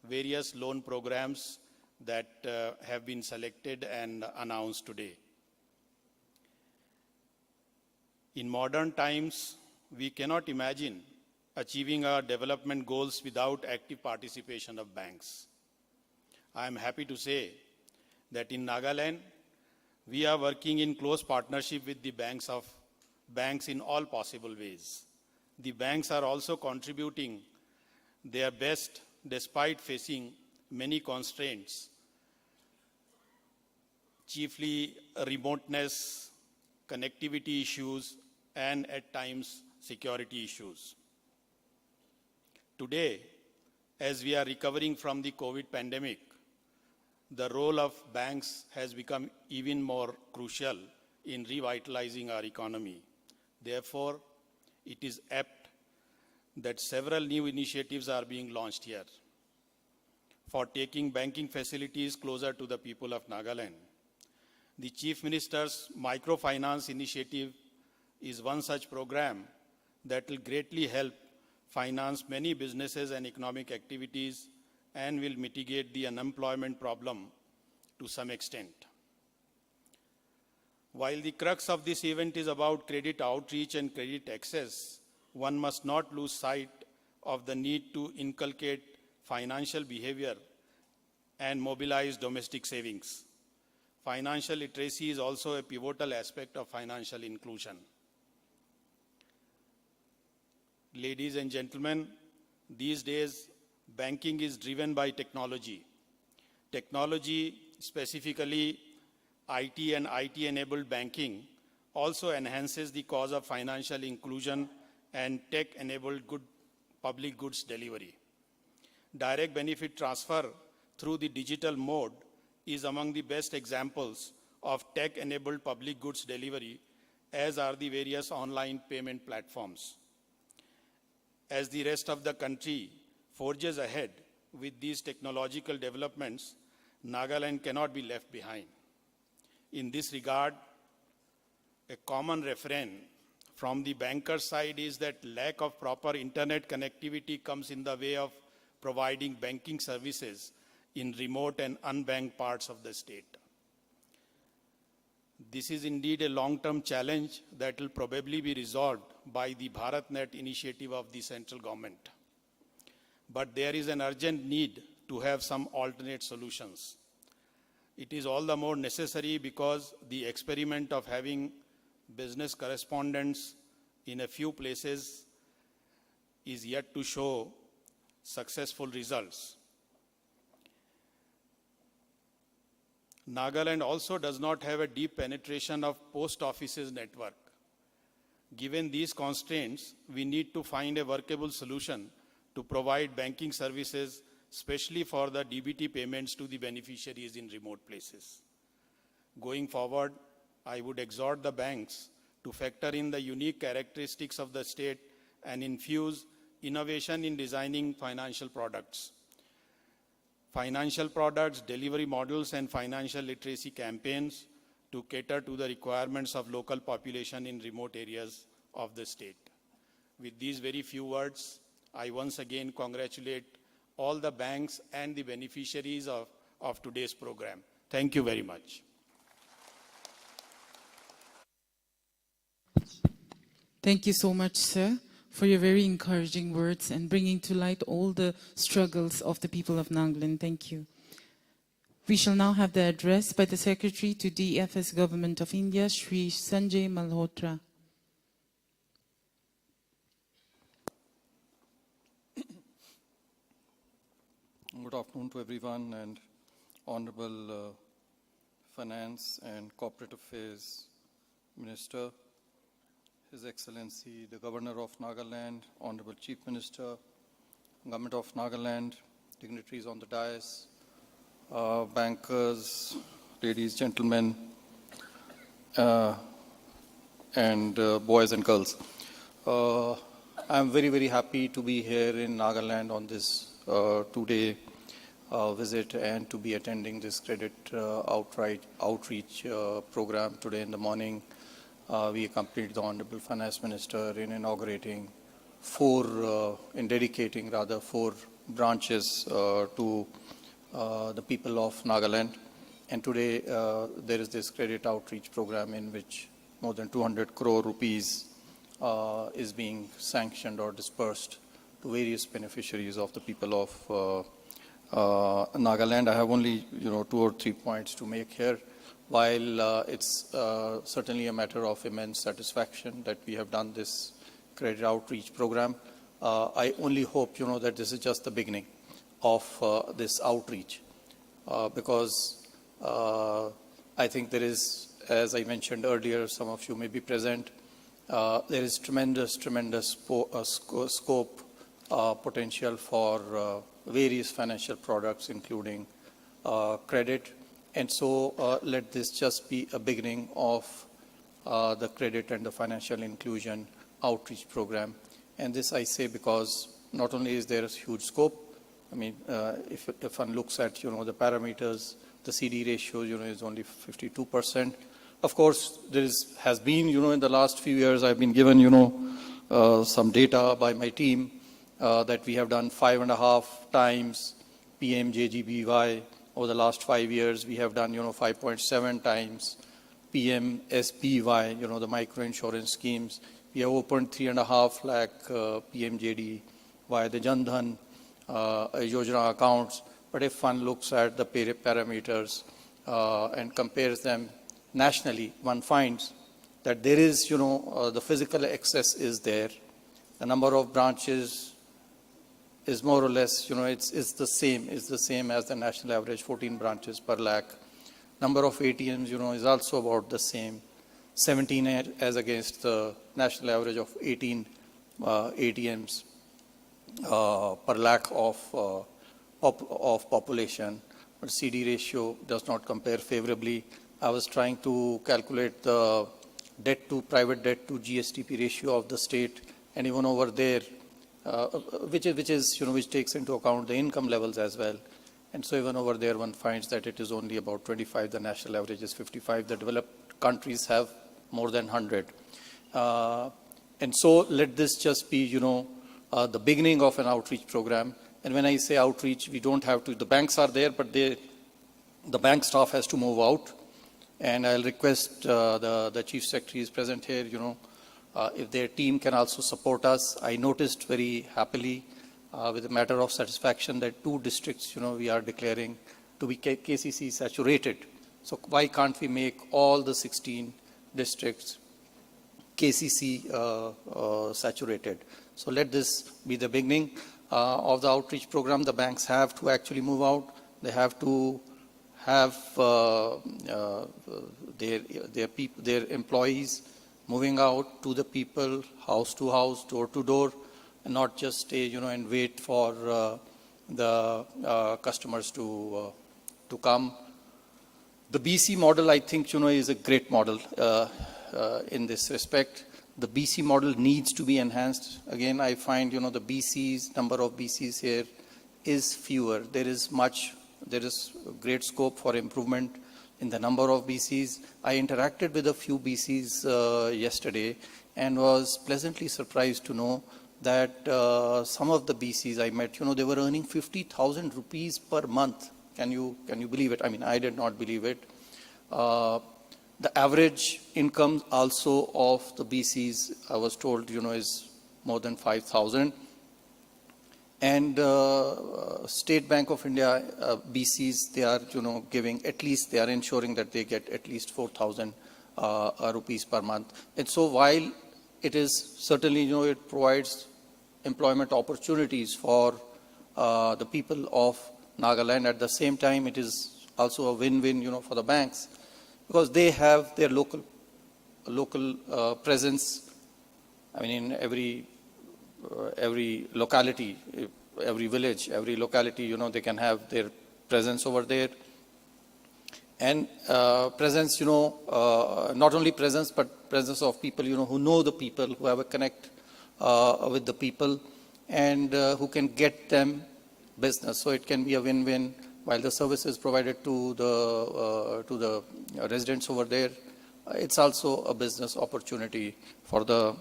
various loan programs that have been selected and announced today. In modern times, we cannot imagine achieving our development goals without active participation of banks. I am happy to say that in Nagaland, we are working in close partnership with the banks in all possible ways. The banks are also contributing their best despite facing many constraints, chiefly remoteness, connectivity issues, and at times security issues. Today, as we are recovering from the COVID pandemic, the role of banks has become even more crucial in revitalizing our economy. Therefore, it is apt that several new initiatives are being launched here for taking banking facilities closer to the people of Nagaland. The Chief Minister's Microfinance Initiative is one such program that will greatly help finance many businesses and economic activities and will mitigate the unemployment problem to some extent. While the crux of this event is about credit outreach and credit access, one must not lose sight of the need to inculcate financial behavior and mobilize domestic savings. Financial literacy is also a pivotal aspect of financial inclusion. Ladies and gentlemen, these days, banking is driven by technology. Technology, specifically IT and IT-enabled banking, also enhances the cause of financial inclusion and tech-enabled public goods delivery. Direct benefit transfer through the digital mode is among the best examples of tech-enabled public goods delivery, as are the various online payment platforms. As the rest of the country forges ahead with these technological developments, Nagaland cannot be left behind. In this regard, a common refrain from the banker's side is that lack of proper internet connectivity comes in the way of providing banking services in remote and unbanked parts of the state. This is indeed a long-term challenge that will probably be resolved by the BharatNet initiative of the central government. But there is an urgent need to have some alternate solutions. It is all the more necessary because the experiment of having business correspondents in a few places is yet to show successful results. Nagaland also does not have a deep penetration of post offices network. Given these constraints, we need to find a workable solution to provide banking services, especially for the DBT payments to the beneficiaries in remote places. Going forward, I would exhort the banks to factor in the unique characteristics of the state and infuse innovation in designing financial products. Financial products, delivery models, and financial literacy campaigns to cater to the requirements of local population in remote areas of the state. With these very few words, I once again congratulate all the banks and the beneficiaries of today's program. Thank you very much. Thank you so much, sir, for your very encouraging words and bringing to light all the struggles of the people of Nagaland. Thank you. We shall now have the address by the Secretary to DFS Government of India, Shri Sanjay Malhotra. Good afternoon to everyone, and Honorable Finance and Corporate Affairs Minister, His Excellency the Governor of Nagaland, Honorable Chief Minister, Government of Nagaland, dignitaries on the dais, bankers, ladies, gentlemen, and boys and girls. I'm very, very happy to be here in Nagaland on this two-day visit and to be attending this credit outreach program. Today in the morning, we accompanied the Honorable Finance Minister in inaugurating in dedicating four branches to the people of Nagaland. And today there is this credit outreach program in which more than 200 crore rupees is being sanctioned or dispersed to various beneficiaries of the people of Nagaland. I have only 2 or 3 points to make here. While it's certainly a matter of immense satisfaction that we have done this credit outreach program, I only hope that this is just the beginning of this outreach, because I think there is, as I mentioned earlier, some of you may be present, there is tremendous scope, potential for various financial products, including credit. And so let this just be a beginning of the credit and the financial inclusion outreach program. And this I say because not only is there a huge scope, I mean, if one looks at, the parameters, the CD ratio, is only 52%. Of course, has been, in the last few years, I've been given, some data by my team that we have done 5.5 times PMJGBY. Over the last 5 years, we have done, 5.7 times PMSBY, the micro insurance schemes. We have opened 3.5 lakh PMJD via the Jan Dhan Yojana accounts. But if one looks at the parameters and compares them nationally, one finds that there is, the physical access is there. The number of branches is more or less, it's the same as the national average, 14 branches per lakh. Number of ATMs, is also about the same, 17 as against the national average of 18 ATMs per lakh of population. But CD ratio does not compare favorably. I was trying to calculate the private debt to GSTP ratio of the state, and even over there, which takes into account the income levels as well. And so even over there, one finds that it is only about 25. The national average is 55. The developed countries have more than 100. And so let this just be, the beginning of an outreach program. And when I say outreach, we don't have to, the banks are there, but the bank staff has to move out. And I'll request the Chief Secretary is present here, if their team can also support us. I noticed very happily, with a matter of satisfaction, that 2 districts, we are declaring to be KCC saturated. So why can't we make all the 16 districts KCC saturated? So let this be the beginning of the outreach program. The banks have to actually move out. They have to have their employees moving out to the people, house to house, door to door, and not just stay, and wait for the customers to come. The BC model, I think, is a great model in this respect. The BC model needs to be enhanced. Again, I find, the BCs, number of BCs here is fewer. There is great scope for improvement in the number of BCs. I interacted with a few BCs yesterday and was pleasantly surprised to know that some of the BCs I met, they were earning 50,000 rupees per month. Can you believe it? I mean, I did not believe it. The average income also of the BCs, I was told, is more than 5,000. And State Bank of India, BCs, they are, giving at least, they are ensuring that they get at least 4,000 rupees per month. And so while it is certainly, it provides employment opportunities for the people of Nagaland, at the same time, it is also a win-win, for the banks, because they have their local presence. I mean, in every locality, every village, every locality, they can have their presence over there. And presence, not only presence, but presence of people, who know the people, who have a connect with the people, and who can get them business. So it can be a win-win. While the service is provided to the residents over there, it's also a business opportunity for the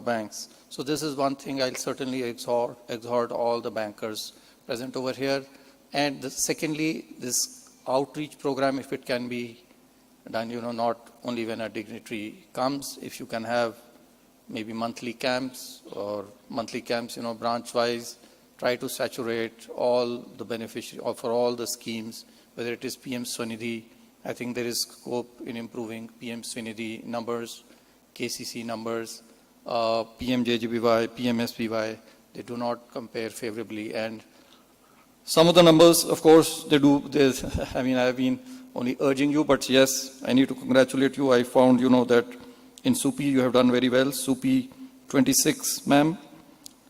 banks. So this is one thing I'll certainly exhort all the bankers present over here. And secondly, this outreach program, if it can be done, not only when a dignitary comes, if you can have maybe monthly camps, branch-wise, try to saturate all the beneficiaries, or for all the schemes, whether it is PM Swanidhi. I think there is scope in improving PM Swanidhi numbers, KCC numbers, PMJGBY, PMSBY. They do not compare favorably. And some of the numbers, of course, they do. I mean, I've been only urging you, but yes, I need to congratulate you. I found, that in SUPI you have done very well. SUPI 26, ma'am.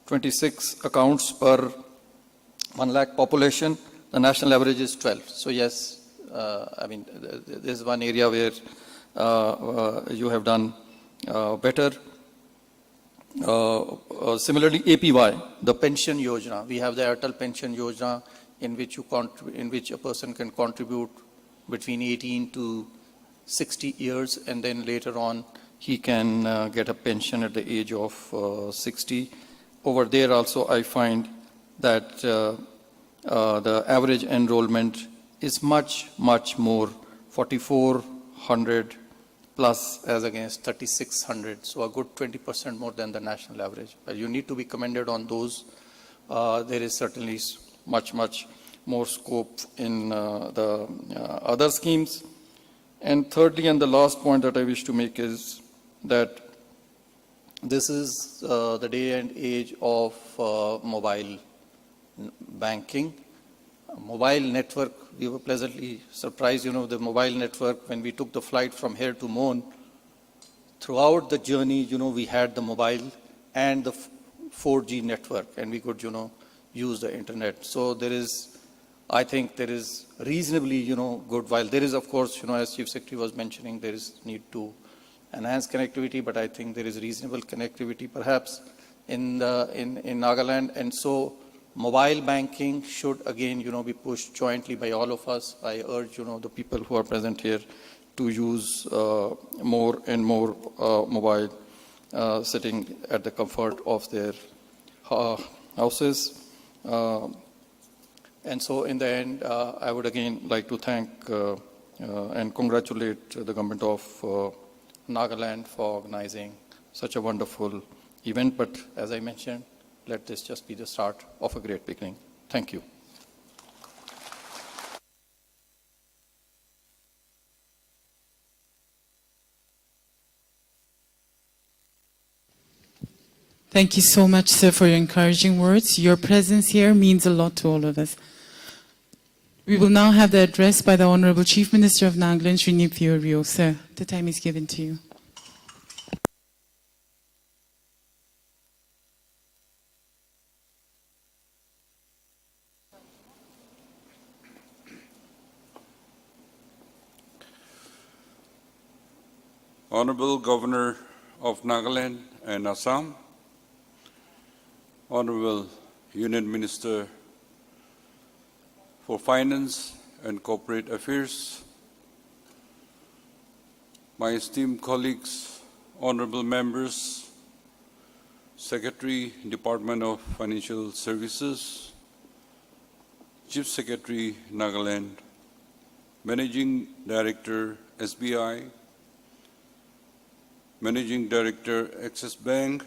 26 accounts per 1 lakh population. The national average is 12. So yes, I mean, this is one area where you have done better. Similarly, APY, the pension yojana. We have the Airtel pension yojana in which a person can contribute between 18 to 60 years, and then later on he can get a pension at the age of 60. Over there also I find that the average enrollment is much, much more, 4,400 plus as against 3,600. So a good 20% more than the national average. But you need to be commended on those. There is certainly much, much more scope in the other schemes. And thirdly, and the last point that I wish to make is that this is the day and age of mobile banking. Mobile network, we were pleasantly surprised, the mobile network, when we took the flight from here to Mon, throughout the journey, we had the mobile and the 4G network, and we could, use the internet. So there is, I think there is reasonably, good, while there is, of course, as Chief Secretary was mentioning, there is need to enhance connectivity, but I think there is reasonable connectivity perhaps in Nagaland. And so mobile banking should again, be pushed jointly by all of us. I urge, the people who are present here to use more and more mobile sitting at the comfort of their houses. And so in the end, I would again like to thank and congratulate the government of Nagaland for organizing such a wonderful event. But as I mentioned, let this just be the start of a great beginning. Thank you. Thank you so much, sir, for your encouraging words. Your presence here means a lot to all of us. We will now have the address by the Honorable Chief Minister of Nagaland, Shri Nipthio Rio. Sir, the time is given to you. Honorable Governor of Nagaland and Assam, Honorable Union Minister for Finance and Corporate Affairs, my esteemed colleagues, honorable members, Secretary, Department of Financial Services, Chief Secretary, Nagaland, Managing Director, SBI, Managing Director, Axis Bank,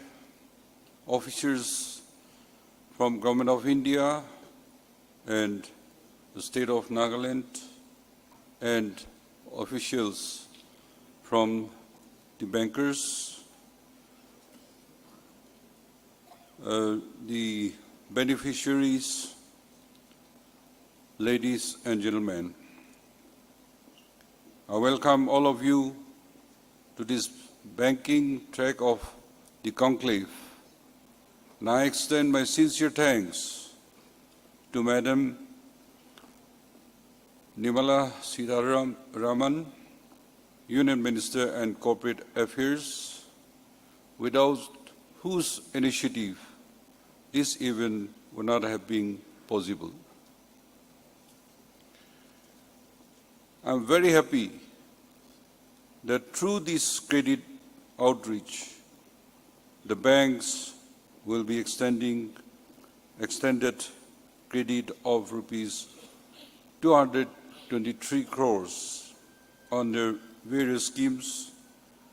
officers from Government of India and the State of Nagaland, and officials from the bankers, the beneficiaries, ladies and gentlemen. I welcome all of you to this banking track of the conclave. And I extend my sincere thanks to Madam Nirmala Sitharaman, Union Minister and Corporate Affairs, without whose initiative this event would not have been possible. I'm very happy that through this credit outreach, the banks will be extended credit of rupees 223 crores under various schemes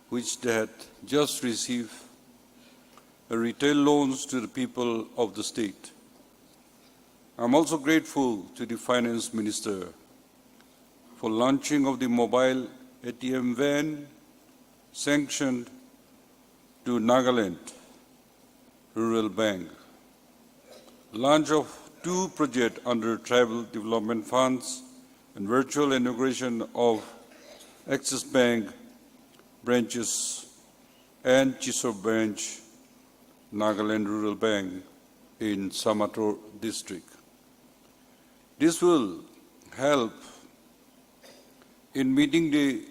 which they had just received retail loans to the people of the state. I'm also grateful to the Finance Minister for launching of the mobile ATM van sanctioned to Nagaland Rural Bank. Launch of 2 projects under Tribal Development Funds and virtual inauguration of Axis Bank branches and Chisor branch, Nagaland Rural Bank in Samator district. This will help in meeting the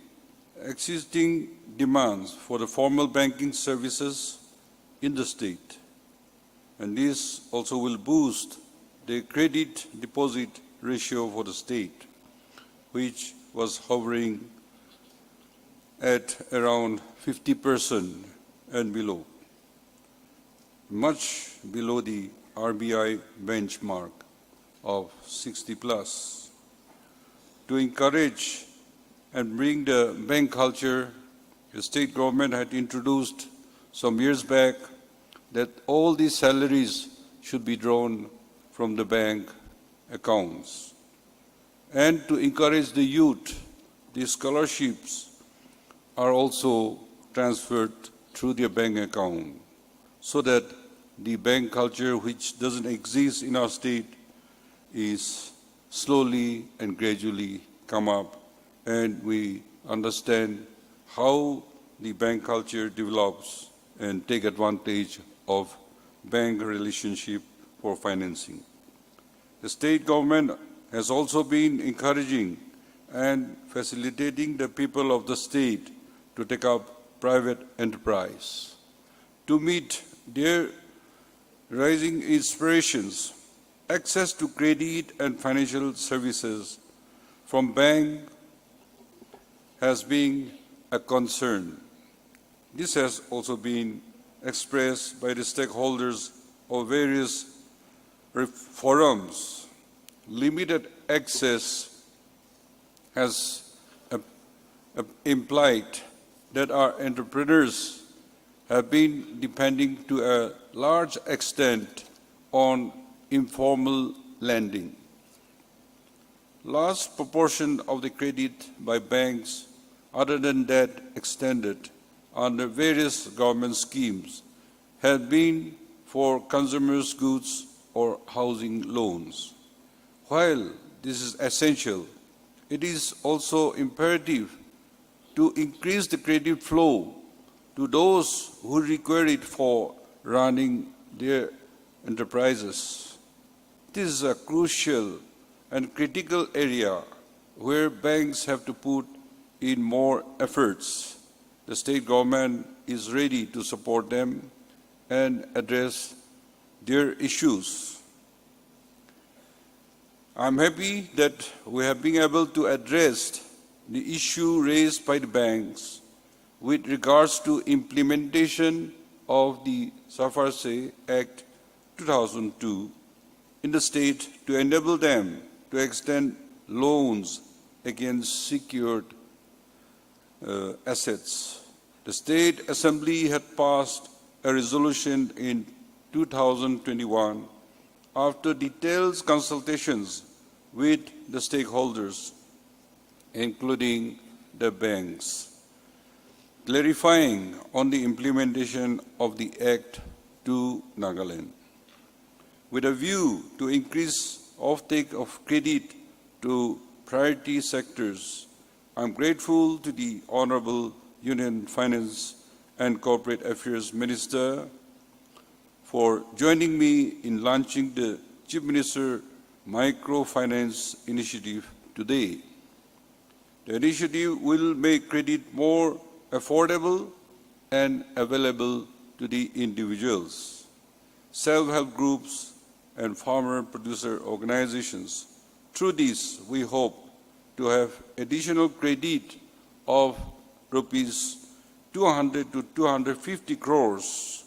existing demands for the formal banking services in the state. And this also will boost the credit deposit ratio for the state, which was hovering at around 50% and below, much below the RBI benchmark of 60+. To encourage and bring the bank culture, the state government had introduced some years back that all these salaries should be drawn from the bank accounts. And to encourage the youth, the scholarships are also transferred through their bank account, so that the bank culture, which doesn't exist in our state, is slowly and gradually come up, and we understand how the bank culture develops and take advantage of bank relationship for financing. The state government has also been encouraging and facilitating the people of the state to take up private enterprise. To meet their rising aspirations, access to credit and financial services from bank has been a concern. This has also been expressed by the stakeholders of various forums. Limited access has implied that our entrepreneurs have been depending to a large extent on informal lending. Large proportion of the credit by banks, other than that extended under various government schemes, have been for consumers' goods or housing loans. While this is essential, it is also imperative to increase the credit flow to those who require it for running their enterprises. This is a crucial and critical area where banks have to put in more efforts the state government is ready to support them and address their issues. I'm happy that we have been able to address the issue raised by the banks with regards to implementation of the SAFARSE Act 2002 in the state to enable them to extend loans against secured assets. The State Assembly had passed a resolution in 2021 after detailed consultations with the stakeholders, including the banks, clarifying on the implementation of the Act to Nagaland. With a view to increase offtake of credit to priority sectors, I'm grateful to the Honorable Union Finance and Corporate Affairs Minister for joining me in launching the Chief Minister Microfinance Initiative today. The initiative will make credit more affordable and available to the individuals, self-help groups, and farmer-producer organizations. Through this, we hope to have additional credit of rupees 200 to 250 crores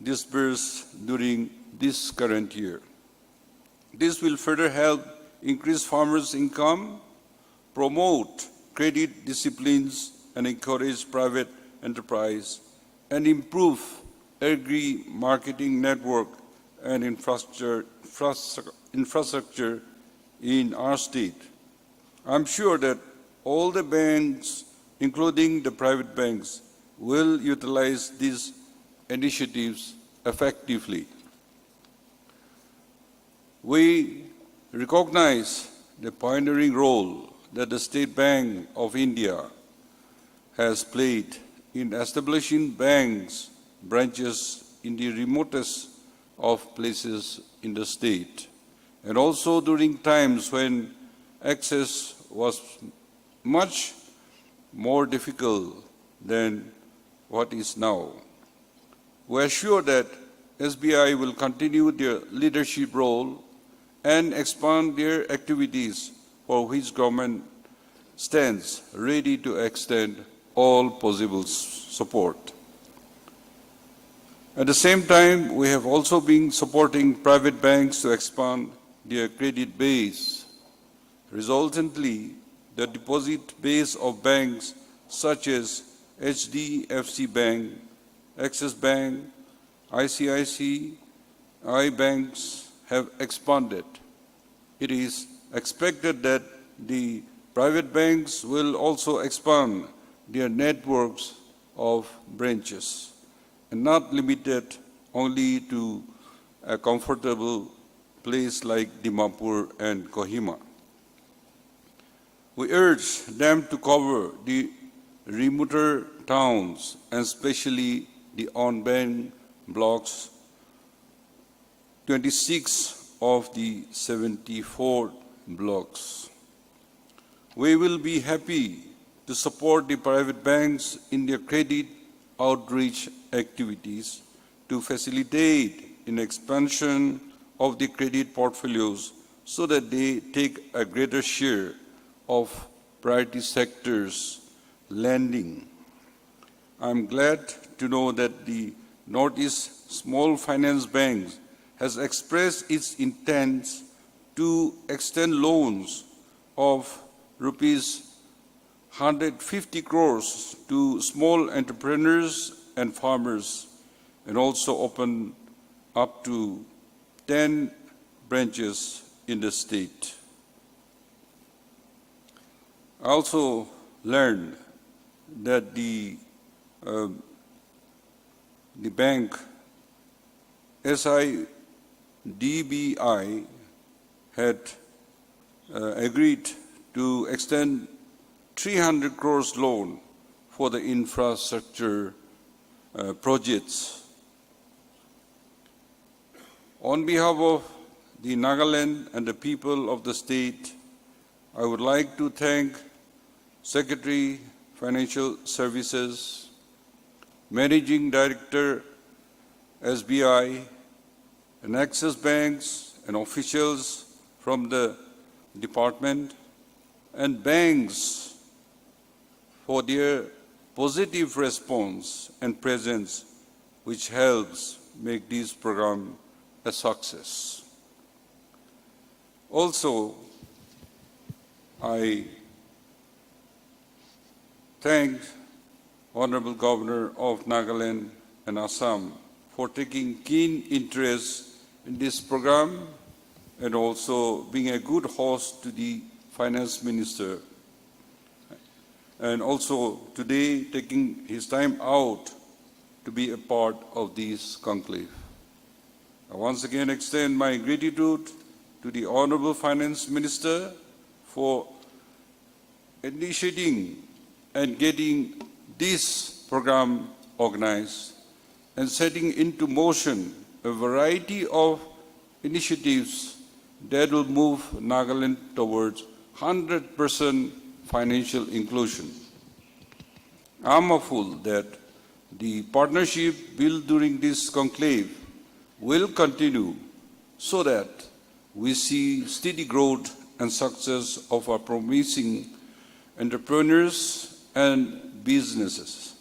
disbursed during this current year. This will further help increase farmers' income, promote credit disciplines, and encourage private enterprise, and improve agri-marketing network and infrastructure in our state. I'm sure that all the banks, including the private banks, will utilize these initiatives effectively. We recognize the pioneering role that the State Bank of India has played in establishing banks branches in the remotest of places in the state, and also during times when access was much more difficult than what is now. We are sure that SBI will continue their leadership role and expand their activities, for which government stands ready to extend all possible support. At the same time, we have also been supporting private banks to expand their credit base. Resultantly, the deposit base of banks such as HDFC Bank, Axis Bank, ICICI banks have expanded. It is expected that the private banks will also expand their networks of branches, and not limited only to a comfortable place like Dimapur and Kohima. We urge them to cover the remoter towns, and especially the on-bank blocks, 26 of the 74 blocks. We will be happy to support the private banks in their credit outreach activities to facilitate an expansion of the credit portfolios so that they take a greater share of priority sectors lending. I'm glad to know that the Northeast Small Finance Bank has expressed its intent to extend loans of rupees 150 crores to small entrepreneurs and farmers, and also open up to 10 branches in the state. I also learned that the bank SIDBI had agreed to extend 300 crores loan for the infrastructure projects. On behalf of the Nagaland and the people of the state, I would like to thank Secretary Financial Services, Managing Director, SBI, and Axis Banks and officials from the department, and banks for their positive response and presence, which helps make this program a success. Also, I thank Honorable Governor of Nagaland and Assam for taking keen interest in this program and also being a good host to the Finance Minister, and also today taking his time out to be a part of this conclave. I once again extend my gratitude to the Honorable Finance Minister for initiating and getting this program organized and setting into motion a variety of initiatives that will move Nagaland towards 100% financial inclusion. I'm hopeful that the partnership built during this conclave will continue so that we see steady growth and success of our promising entrepreneurs and businesses.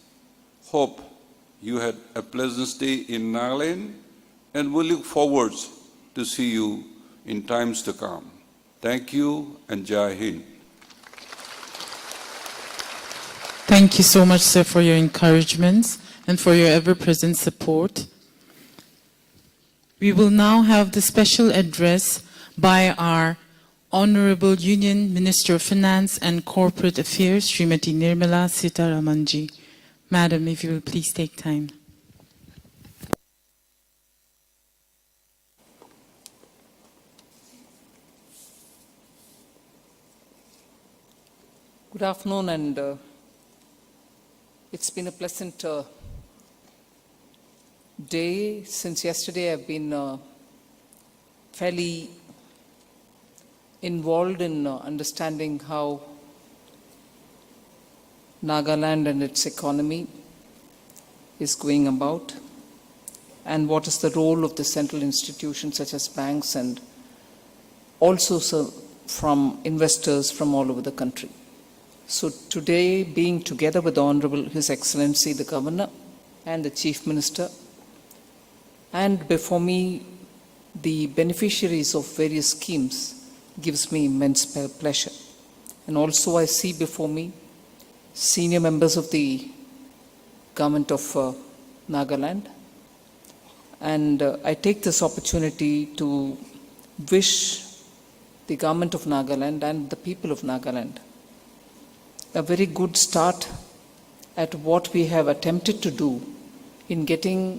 Hope you had a pleasant stay in Nagaland, and we look forward to see you in times to come. Thank you, and Jai Hind. Thank you so much, sir, for your encouragements and for your ever-present support. We will now have the special address by our Honorable Union Minister of Finance and Corporate Affairs, Srimati Nirmala Sitharamanji. Madam, if you will please take time. Good afternoon, and it's been a pleasant day. Since yesterday, I've been fairly involved in understanding how Nagaland and its economy is going about, and what is the role of the central institutions such as banks and also from investors from all over the country. So today, being together with Honorable His Excellency the Governor and the Chief Minister, and before me the beneficiaries of various schemes, gives me immense pleasure. And also I see before me senior members of the government of Nagaland, and I take this opportunity to wish the government of Nagaland and the people of Nagaland a very good start at what we have attempted to do in getting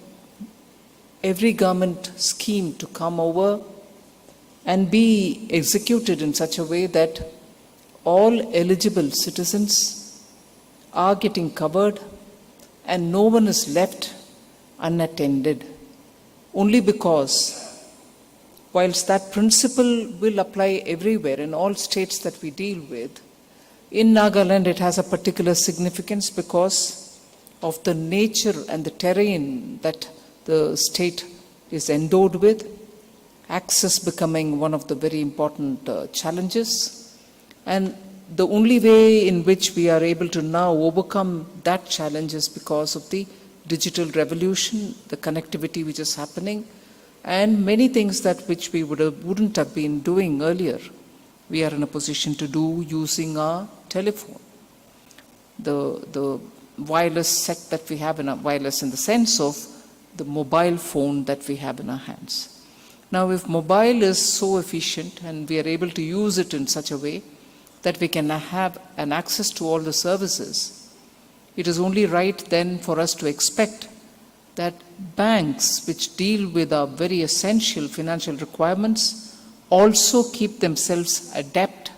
every government scheme to come over and be executed in such a way that all eligible citizens are getting covered and no one is left unattended. Only because, whilst that principle will apply everywhere in all states that we deal with, in Nagaland it has a particular significance because of the nature and the terrain that the state is endowed with, access becoming one of the very important challenges. And the only way in which we are able to now overcome that challenge is because of the digital revolution, the connectivity which is happening, and many things that which we wouldn't have been doing earlier, we are in a position to do using our telephone. The wireless set that we have in our wireless in the sense of the mobile phone that we have in our hands. Now, if mobile is so efficient and we are able to use it in such a way that we can have an access to all the services, it is only right then for us to expect that banks which deal with our very essential financial requirements also keep themselves adept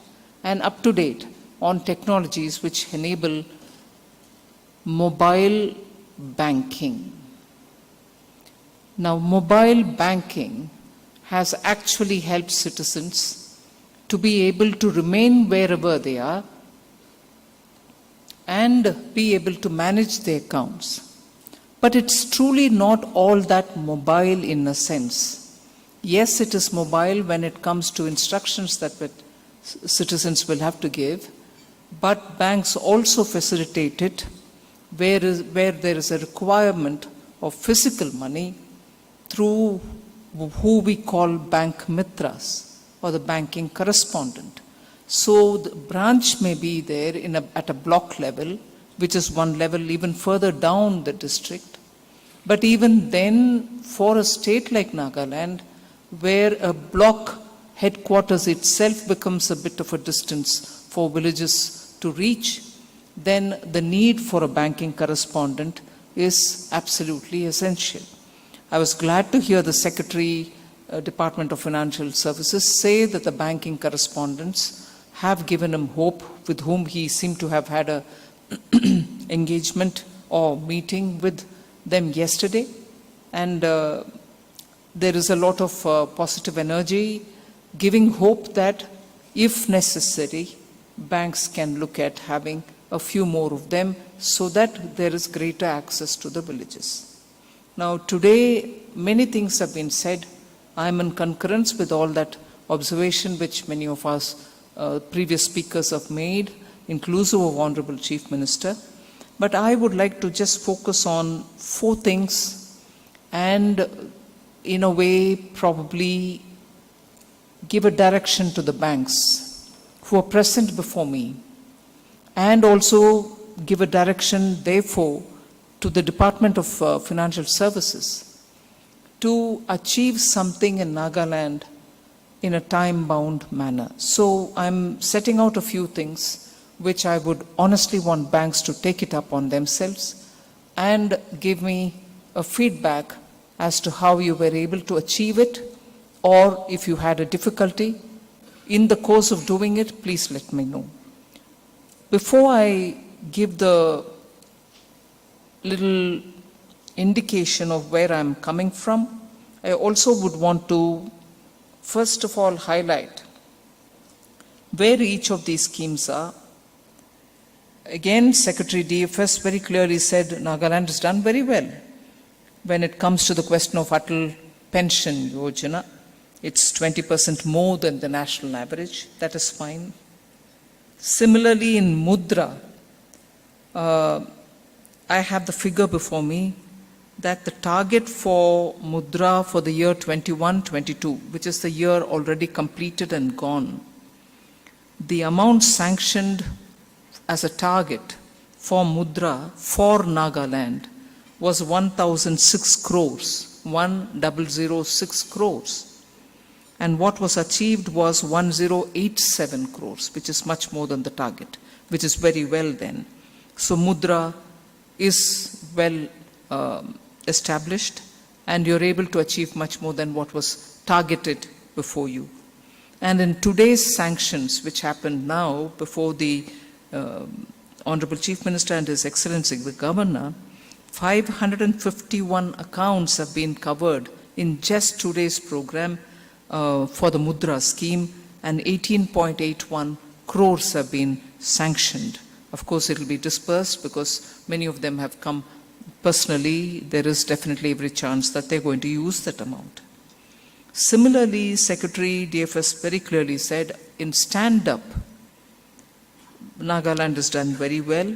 and up to date on technologies which enable mobile banking. Now, mobile banking has actually helped citizens to be able to remain wherever they are and be able to manage their accounts. But it's truly not all that mobile in a sense. Yes, it is mobile when it comes to instructions that citizens will have to give, but banks also facilitate it where there is a requirement of physical money through who we call bank mitras or the banking correspondent. So the branch may be there at a block level, which is one level even further down the district. But even then, for a state like Nagaland, where a block headquarters itself becomes a bit of a distance for villages to reach, then the need for a banking correspondent is absolutely essential. I was glad to hear the Secretary, Department of Financial Services, say that the banking correspondents have given him hope, with whom he seemed to have had a engagement or meeting with them yesterday. And there is a lot of positive energy, giving hope that if necessary, banks can look at having a few more of them so that there is greater access to the villages. Now today, many things have been said. I am in concurrence with all that observation which many of us previous speakers have made, inclusive of Honorable Chief Minister. But I would like to just focus on 4 things and in a way probably give a direction to the banks who are present before me, and also give a direction therefore to the Department of Financial Services to achieve something in Nagaland in a time-bound manner. So I'm setting out a few things which I would honestly want banks to take it up on themselves and give me a feedback as to how you were able to achieve it, or if you had a difficulty in the course of doing it, please let me know. Before I give the little indication of where I'm coming from, I also would want to first of all highlight where each of these schemes are. Again, Secretary DFS very clearly said Nagaland has done very well when it comes to the question of Atal Pension Yojana. It's 20% more than the national average. That is fine. Similarly, in Mudra, I have the figure before me that the target for Mudra for the year 21-22, which is the year already completed and gone, the amount sanctioned as a target for Mudra for Nagaland was 1,006 crores, 1,006 crores. And what was achieved was 1,087 crores, which is much more than the target, which is very well then. So Mudra is well established, and you're able to achieve much more than what was targeted before you. And in today's sanctions, which happened now before the Honorable Chief Minister and His Excellency the Governor, 551 accounts have been covered in just today's program for the Mudra scheme, and 18.81 crores have been sanctioned. Of course, it will be dispersed because many of them have come personally. There is definitely every chance that they're going to use that amount. Similarly, Secretary DFS very clearly said in stand-up, Nagaland has done very well.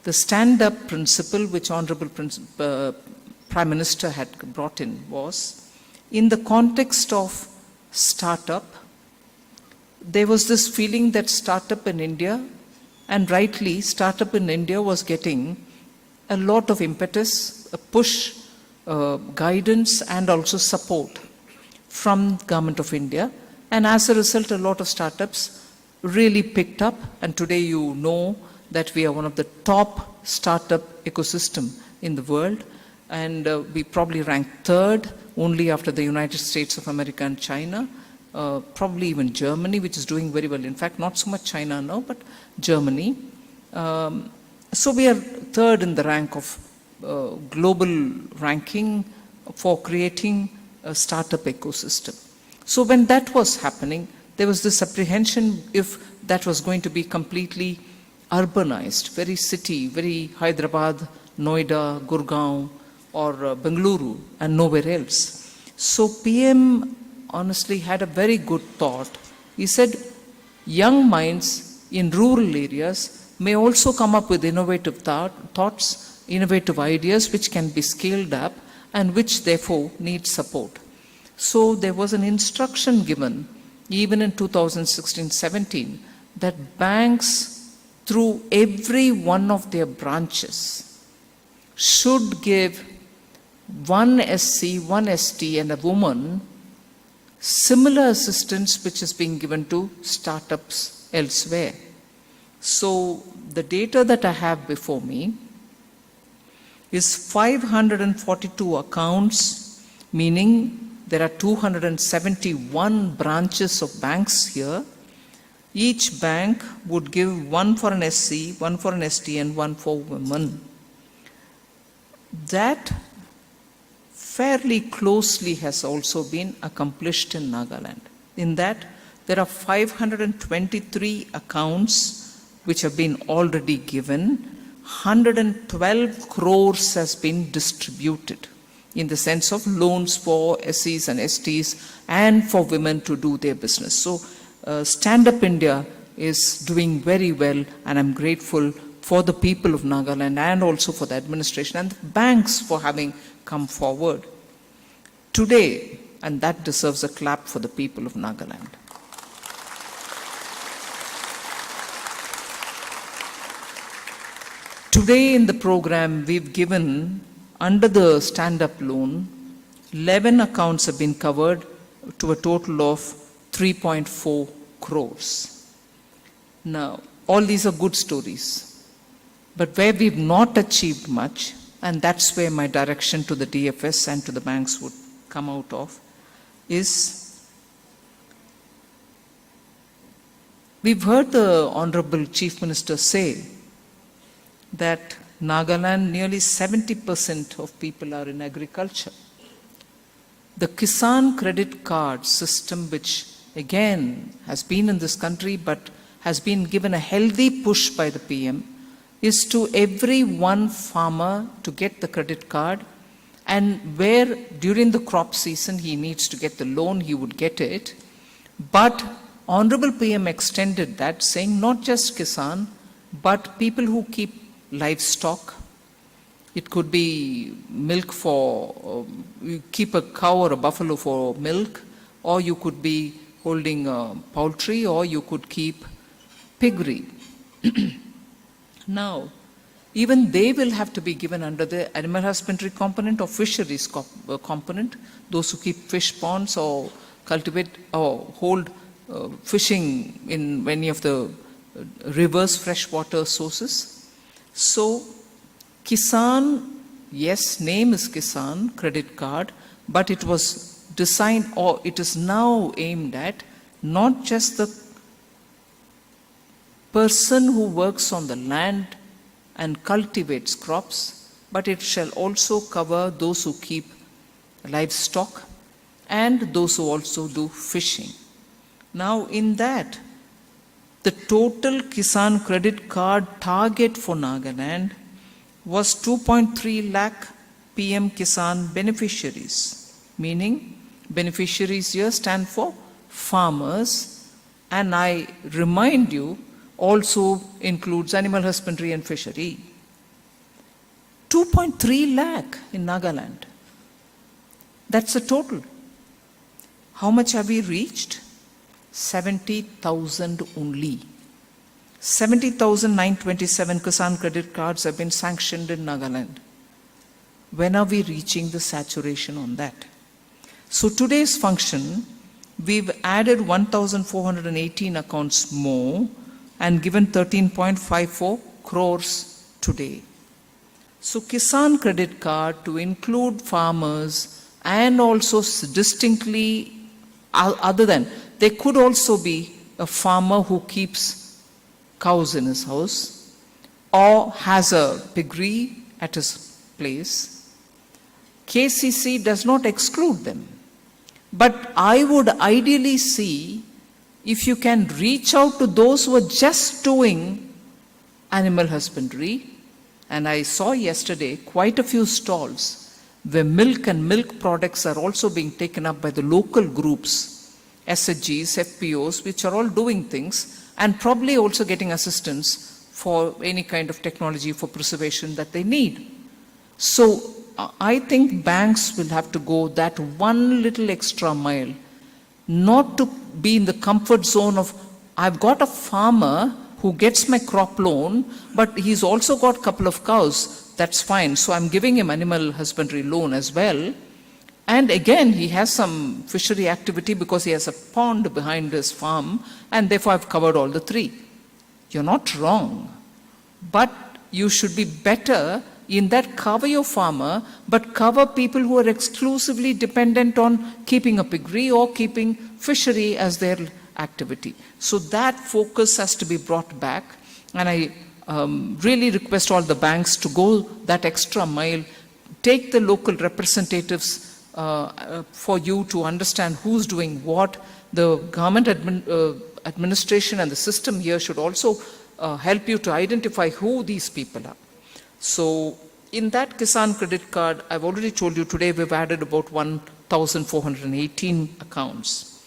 The stand-up principle which Honorable Prime Minister had brought in was, in the context of startup, there was this feeling that startup in India, and rightly, startup in India was getting a lot of impetus, a push, guidance, and also support from Government of India. And as a result, a lot of startups really picked up, and today you know that we are one of the top startup ecosystem in the world, and we probably rank 3rd only after the United States of America and China, probably even Germany, which is doing very well. In fact, not so much China now, but Germany. So we are 3rd in the rank of global ranking for creating a startup ecosystem. So when that was happening, there was this apprehension if that was going to be completely urbanized, very city, very Hyderabad, Noida, Gurgaon, or Bengaluru, and nowhere else. So PM honestly had a very good thought. He said, young minds in rural areas may also come up with innovative thoughts, innovative ideas which can be scaled up and which therefore need support. So there was an instruction given, even in 2016-17, that banks, through every one of their branches, should give one SC, one ST, and a woman similar assistance which is being given to startups elsewhere. So the data that I have before me is 542 accounts, meaning there are 271 branches of banks here. Each bank would give one for an SC, one for an ST, and one for women. That fairly closely has also been accomplished in Nagaland. In that, there are 523 accounts which have been already given. 112 crores has been distributed in the sense of loans for SCs and STs and for women to do their business. So Stand Up India is doing very well, and I'm grateful for the people of Nagaland and also for the administration and the banks for having come forward today, and that deserves a clap for the people of Nagaland. Today in the program, we've given, under the stand-up loan, 11 accounts have been covered to a total of 3.4 crores. Now, all these are good stories, but where we've not achieved much, and that's where my direction to the DFS and to the banks would come out of, is we've heard the Honorable Chief Minister say that Nagaland, nearly 70% of people are in agriculture. The Kisan credit card system, which again has been in this country but has been given a healthy push by the PM, is to every one farmer to get the credit card, and where during the crop season he needs to get the loan, he would get it. But Honorable PM extended that, saying not just Kisan, but people who keep livestock. It could be milk for, you keep a cow or a buffalo for milk, or you could be holding a poultry, or you could keep piggery. Now, even they will have to be given under the animal husbandry component or fisheries component, those who keep fish ponds or cultivate or hold fishing in many of the rivers, freshwater sources. So, Kisan, yes, name is Kisan credit card, but it was designed, or it is now aimed at not just the person who works on the land and cultivates crops, but it shall also cover those who keep livestock and those who also do fishing. Now, in that, the total Kisan credit card target for Nagaland was 2.3 lakh PM Kisan beneficiaries, meaning beneficiaries here stand for farmers, and I remind you, also includes animal husbandry and fishery. 2.3 lakh in Nagaland. That's the total. How much have we reached? 70,000 only. 70,927 Kisan credit cards have been sanctioned in Nagaland. When are we reaching the saturation on that? So today's function, we've added 1,418 accounts more and given 13.54 crores today. So Kisan credit card to include farmers and also distinctly, other than, there could also be a farmer who keeps cows in his house or has a piggery at his place. KCC does not exclude them. But I would ideally see if you can reach out to those who are just doing animal husbandry, and I saw yesterday quite a few stalls where milk and milk products are also being taken up by the local groups, SHGs, FPOs, which are all doing things and probably also getting assistance for any kind of technology for preservation that they need. So I think banks will have to go that one little extra mile, not to be in the comfort zone of, I've got a farmer who gets my crop loan, but he's also got a couple of cows. That's fine. So I'm giving him animal husbandry loan as well. And again, he has some fishery activity because he has a pond behind his farm, and therefore I've covered all the three. You're not wrong, but you should be better in that cover your farmer, but cover people who are exclusively dependent on keeping a piggery or keeping fishery as their activity. So that focus has to be brought back, and I really request all the banks to go that extra mile, take the local representatives for you to understand who's doing what. The government administration and the system here should also help you to identify who these people are. So in that Kisan credit card, I've already told you today we've added about 1,418 accounts.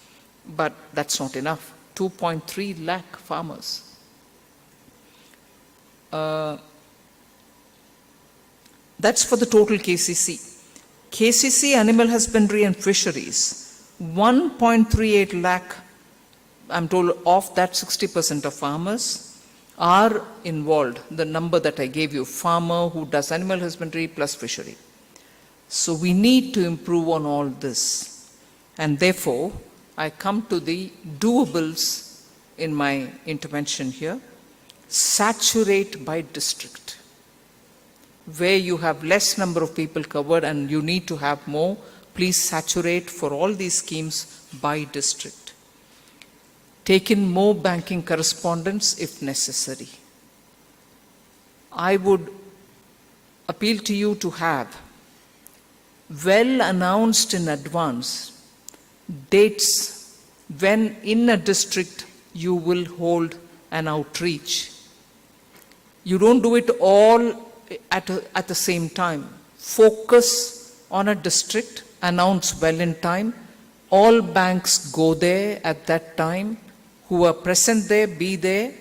But that's not enough. 2.3 lakh farmers. That's for the total KCC. KCC, animal husbandry and fisheries, 1.38 lakh, I'm told of that 60% of farmers are involved, the number that I gave you, farmer who does animal husbandry plus fishery. So we need to improve on all this. And therefore, I come to the doables in my intervention here. Saturate by district. Where you have less number of people covered and you need to have more, please saturate for all these schemes by district. Take in more banking correspondence if necessary. I would appeal to you to have well announced in advance dates when in a district you will hold an outreach. You don't do it all at the same time. Focus on a district, announce well in time. All banks go there at that time. Who are present there, be there,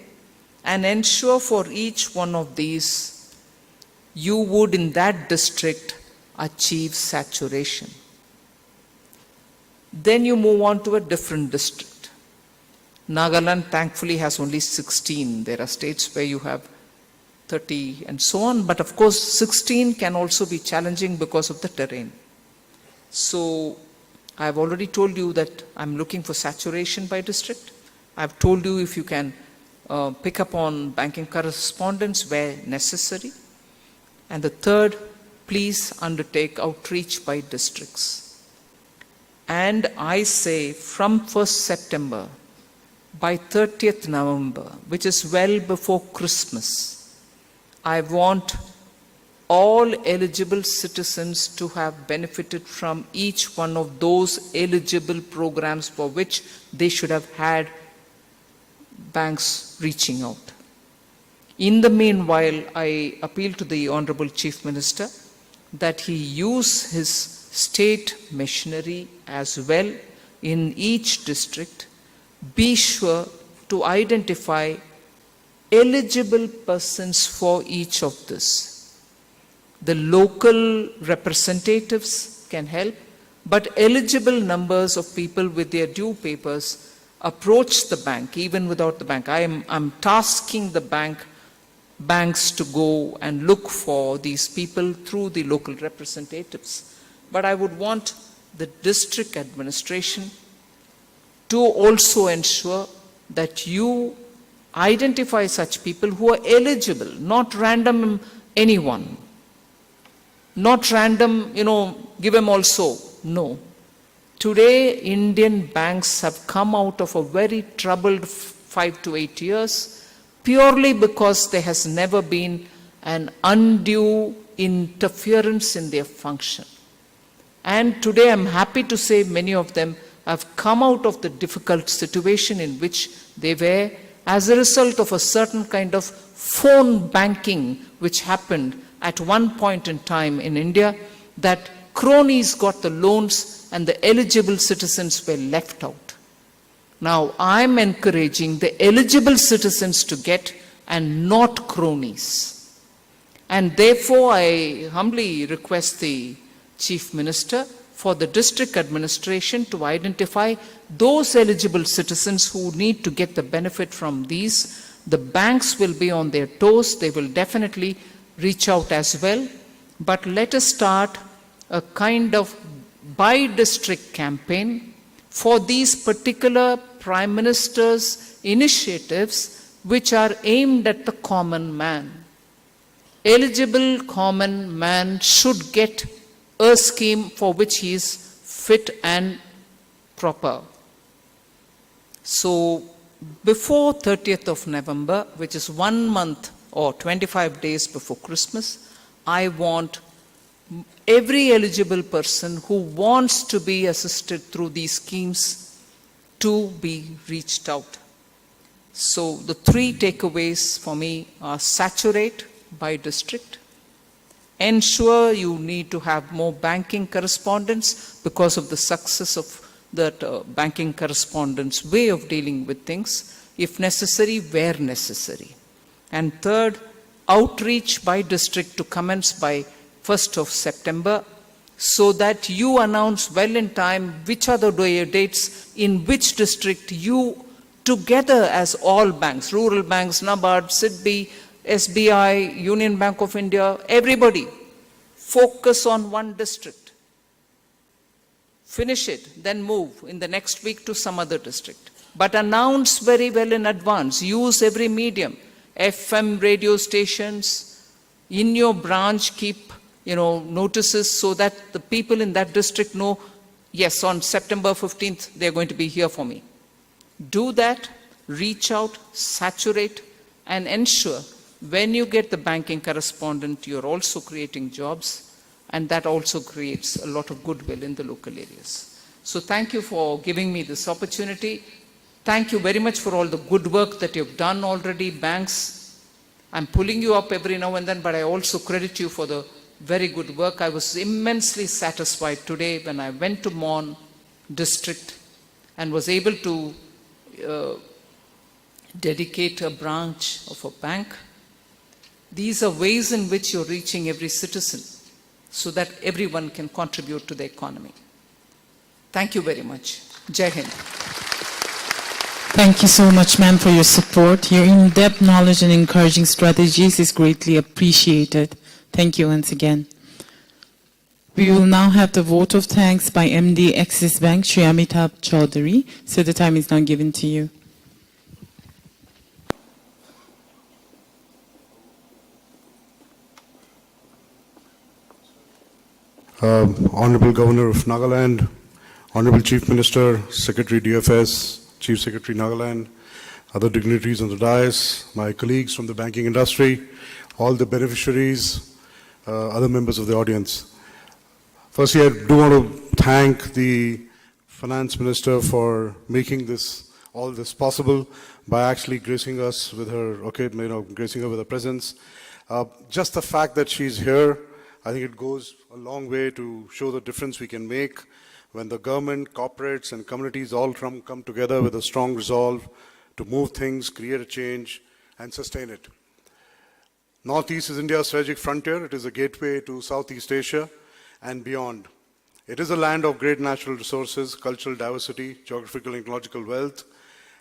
and ensure for each one of these, you would in that district achieve saturation. Then you move on to a different district. Nagaland thankfully has only 16. There are states where you have 30 and so on, but of course 16 can also be challenging because of the terrain. So I've already told you that I'm looking for saturation by district. I've told you if you can pick up on banking correspondence where necessary. And the third, please undertake outreach by districts. And I say from 1st September, by 30th November, which is well before Christmas, I want all eligible citizens to have benefited from each one of those eligible programs for which they should have had banks reaching out. In the meanwhile, I appeal to the Honorable Chief Minister that he use his state machinery as well in each district. Be sure to identify eligible persons for each of this. The local representatives can help, but eligible numbers of people with their due papers approach the bank, even without the bank. I'm tasking the banks to go and look for these people through the local representatives. But I would want the district administration to also ensure that you identify such people who are eligible, not random anyone. Not random, give them also. No. Today, Indian banks have come out of a very troubled 5 to 8 years purely because there has never been an undue interference in their function. And today I'm happy to say many of them have come out of the difficult situation in which they were as a result of a certain kind of phone banking which happened at one point in time in India, that cronies got the loans and the eligible citizens were left out. Now, I'm encouraging the eligible citizens to get and not cronies. And therefore, I humbly request the Chief Minister for the district administration to identify those eligible citizens who need to get the benefit from these. The banks will be on their toes. They will definitely reach out as well. But let us start a kind of by-district campaign for these particular Prime Minister's initiatives which are aimed at the common man. Eligible common man should get a scheme for which he is fit and proper. So before 30th of November, which is 1 month or 25 days before Christmas, I want every eligible person who wants to be assisted through these schemes to be reached out. So the 3 takeaways for me are: saturate by district, ensure you need to have more banking correspondence because of the success of that banking correspondence way of dealing with things, if necessary, where necessary. And third, outreach by district to commence by 1st of September, so that you announce well in time which are the dates in which district you, together as all banks, rural banks, NABARD, SIDBI, SBI, Union Bank of India, everybody, focus on one district. Finish it, then move in the next week to some other district. But announce very well in advance. Use every medium. FM radio stations, in your branch keep notices so that the people in that district know, yes, on September 15th, they're going to be here for me. Do that, reach out, saturate, and ensure when you get the banking correspondent, you're also creating jobs, and that also creates a lot of goodwill in the local areas. So thank you for giving me this opportunity. Thank you very much for all the good work that you've done already, banks. I'm pulling you up every now and then, but I also credit you for the very good work. I was immensely satisfied today when I went to Mon district and was able to dedicate a branch of a bank. These are ways in which you're reaching every citizen so that everyone can contribute to the economy. Thank you very much. Jai Hind. Thank you so much, ma'am, for your support. Your in-depth knowledge and encouraging strategies is greatly appreciated. Thank you once again. We will now have the vote of thanks by MD Axis Bank, Shri Amitabh Chaudhary. So the time is now given to you. Honorable Governor of Nagaland, Honorable Chief Minister, Secretary DFS, Chief Secretary Nagaland, other dignitaries on the dais, my colleagues from the banking industry, all the beneficiaries, other members of the audience. Firstly, I do want to thank the Finance Minister for making all this possible by actually gracing us with her, gracing her with her presence. Just the fact that she's here, I think it goes a long way to show the difference we can make when the government, corporates, and communities all come together with a strong resolve to move things, create a change, and sustain it. Northeast is India's strategic frontier. It is a gateway to Southeast Asia and beyond. It is a land of great natural resources, cultural diversity, geographical and ecological wealth,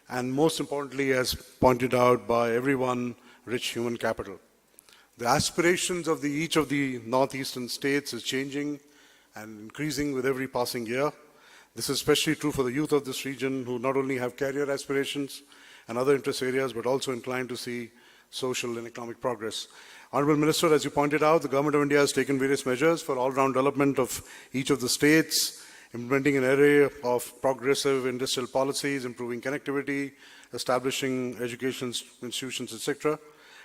and most importantly, as pointed out by everyone, rich human capital. The aspirations of each of the northeastern states is changing and increasing with every passing year. This is especially true for the youth of this region, who not only have career aspirations and other interest areas, but also inclined to see social and economic progress. Honorable Minister, as you pointed out, the Government of India has taken various measures for all-round development of each of the states, implementing an array of progressive industrial policies, improving connectivity, establishing education institutions, etc.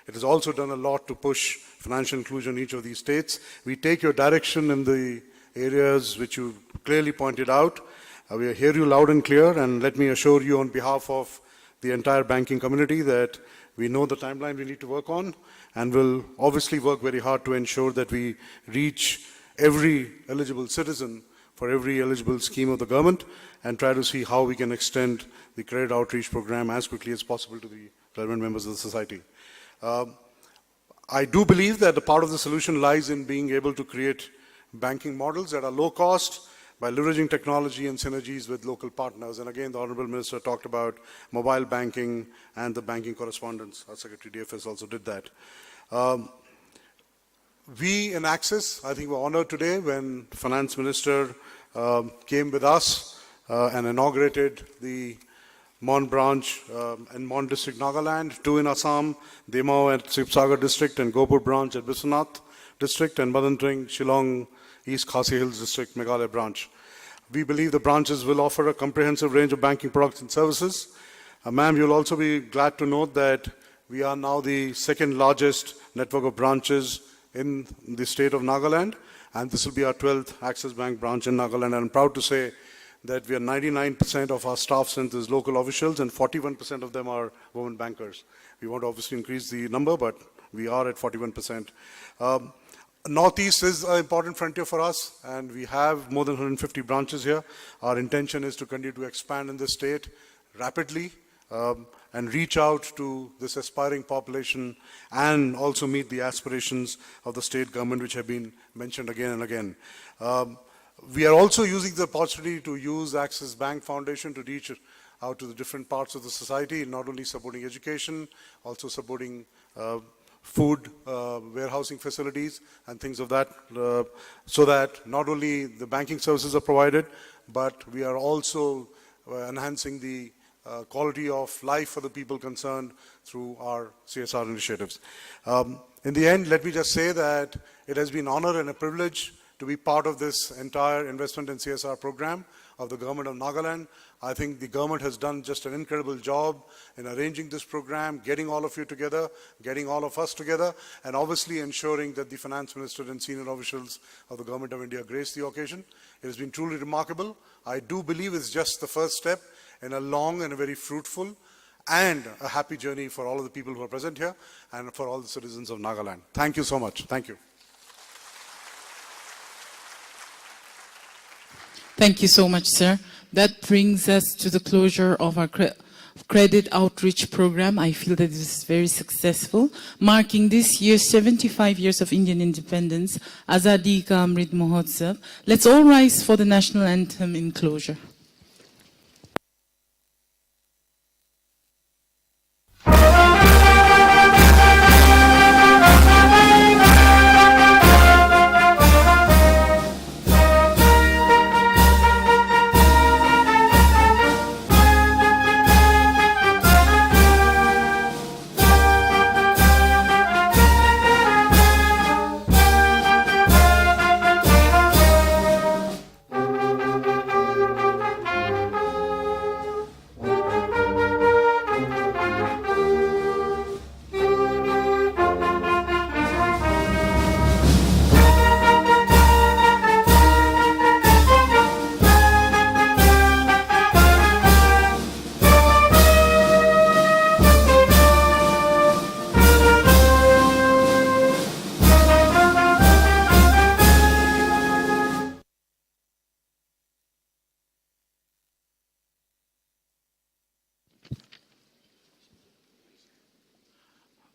It has also done a lot to push financial inclusion in each of these states. We take your direction in the areas which you clearly pointed out. We hear you loud and clear, and let me assure you on behalf of the entire banking community that we know the timeline we need to work on, and will obviously work very hard to ensure that we reach every eligible citizen for every eligible scheme of the government, and try to see how we can extend the credit outreach program as quickly as possible to the relevant members of the society. I do believe that the part of the solution lies in being able to create banking models that are low cost by leveraging technology and synergies with local partners. And again, the Honorable Minister talked about mobile banking and the banking correspondence. Our Secretary DFS also did that. We in Axis, I think, were honored today when the Finance Minister came with us and inaugurated the Mon branch in Mon district, Nagaland, 2 in Assam, Demao at Sibsagar district, and Gopur branch at Biswanath district, and Madantring, Shillong, East Khasi Hills district, Meghalaya branch. We believe the branches will offer a comprehensive range of banking products and services. Ma'am, you'll also be glad to note that we are now the second largest network of branches in the state of Nagaland, and this will be our 12th Axis Bank branch in Nagaland. And I'm proud to say that we are 99% of our staff strength is local officials, and 41% of them are women bankers. We want to obviously increase the number, but we are at 41%. Northeast is an important frontier for us, and we have more than 150 branches here. Our intention is to continue to expand in the state rapidly and reach out to this aspiring population, and also meet the aspirations of the state government, which have been mentioned again and again. We are also using the opportunity to use Axis Bank Foundation to reach out to the different parts of the society, not only supporting education, also supporting food, warehousing facilities, and things of that, so that not only the banking services are provided, but we are also enhancing the quality of life for the people concerned through our CSR initiatives. In the end, let me just say that it has been an honor and a privilege to be part of this entire investment in CSR program of the government of Nagaland. I think the government has done just an incredible job in arranging this program, getting all of you together, getting all of us together, and obviously ensuring that the Finance Minister and senior officials of the government of India grace the occasion. It has been truly remarkable. I do believe it's just the first step in a long and a very fruitful and a happy journey for all of the people who are present here and for all the citizens of Nagaland. Thank you so much. Thank you. Thank you so much, sir. That brings us to the closure of our credit outreach program. I feel that this is very successful, marking this year's 75 years of Indian independence, Azadi Ka Amrit Mahotsav. Let's all rise for the national anthem in closure.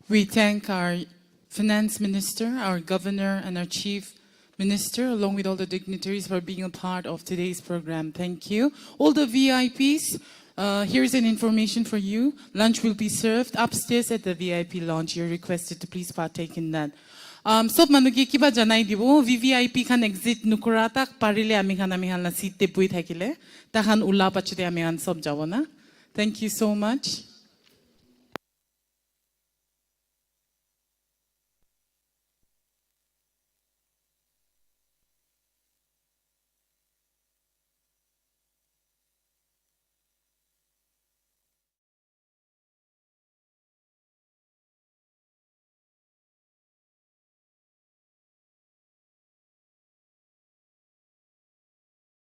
We thank our Finance Minister, our Governor, and our Chief Minister, along with all the dignitaries, for being a part of today's program. Thank you. All the VIPs, here's an information for you. Lunch will be served upstairs at the VIP lounge. You're requested to please partake in that. Sob manuki kiba janai dibo VVIP khan exit nukura tak parile ami khan la seat te bui thakile ta khan ula pachute ami khan sob jabo na. Thank you so much.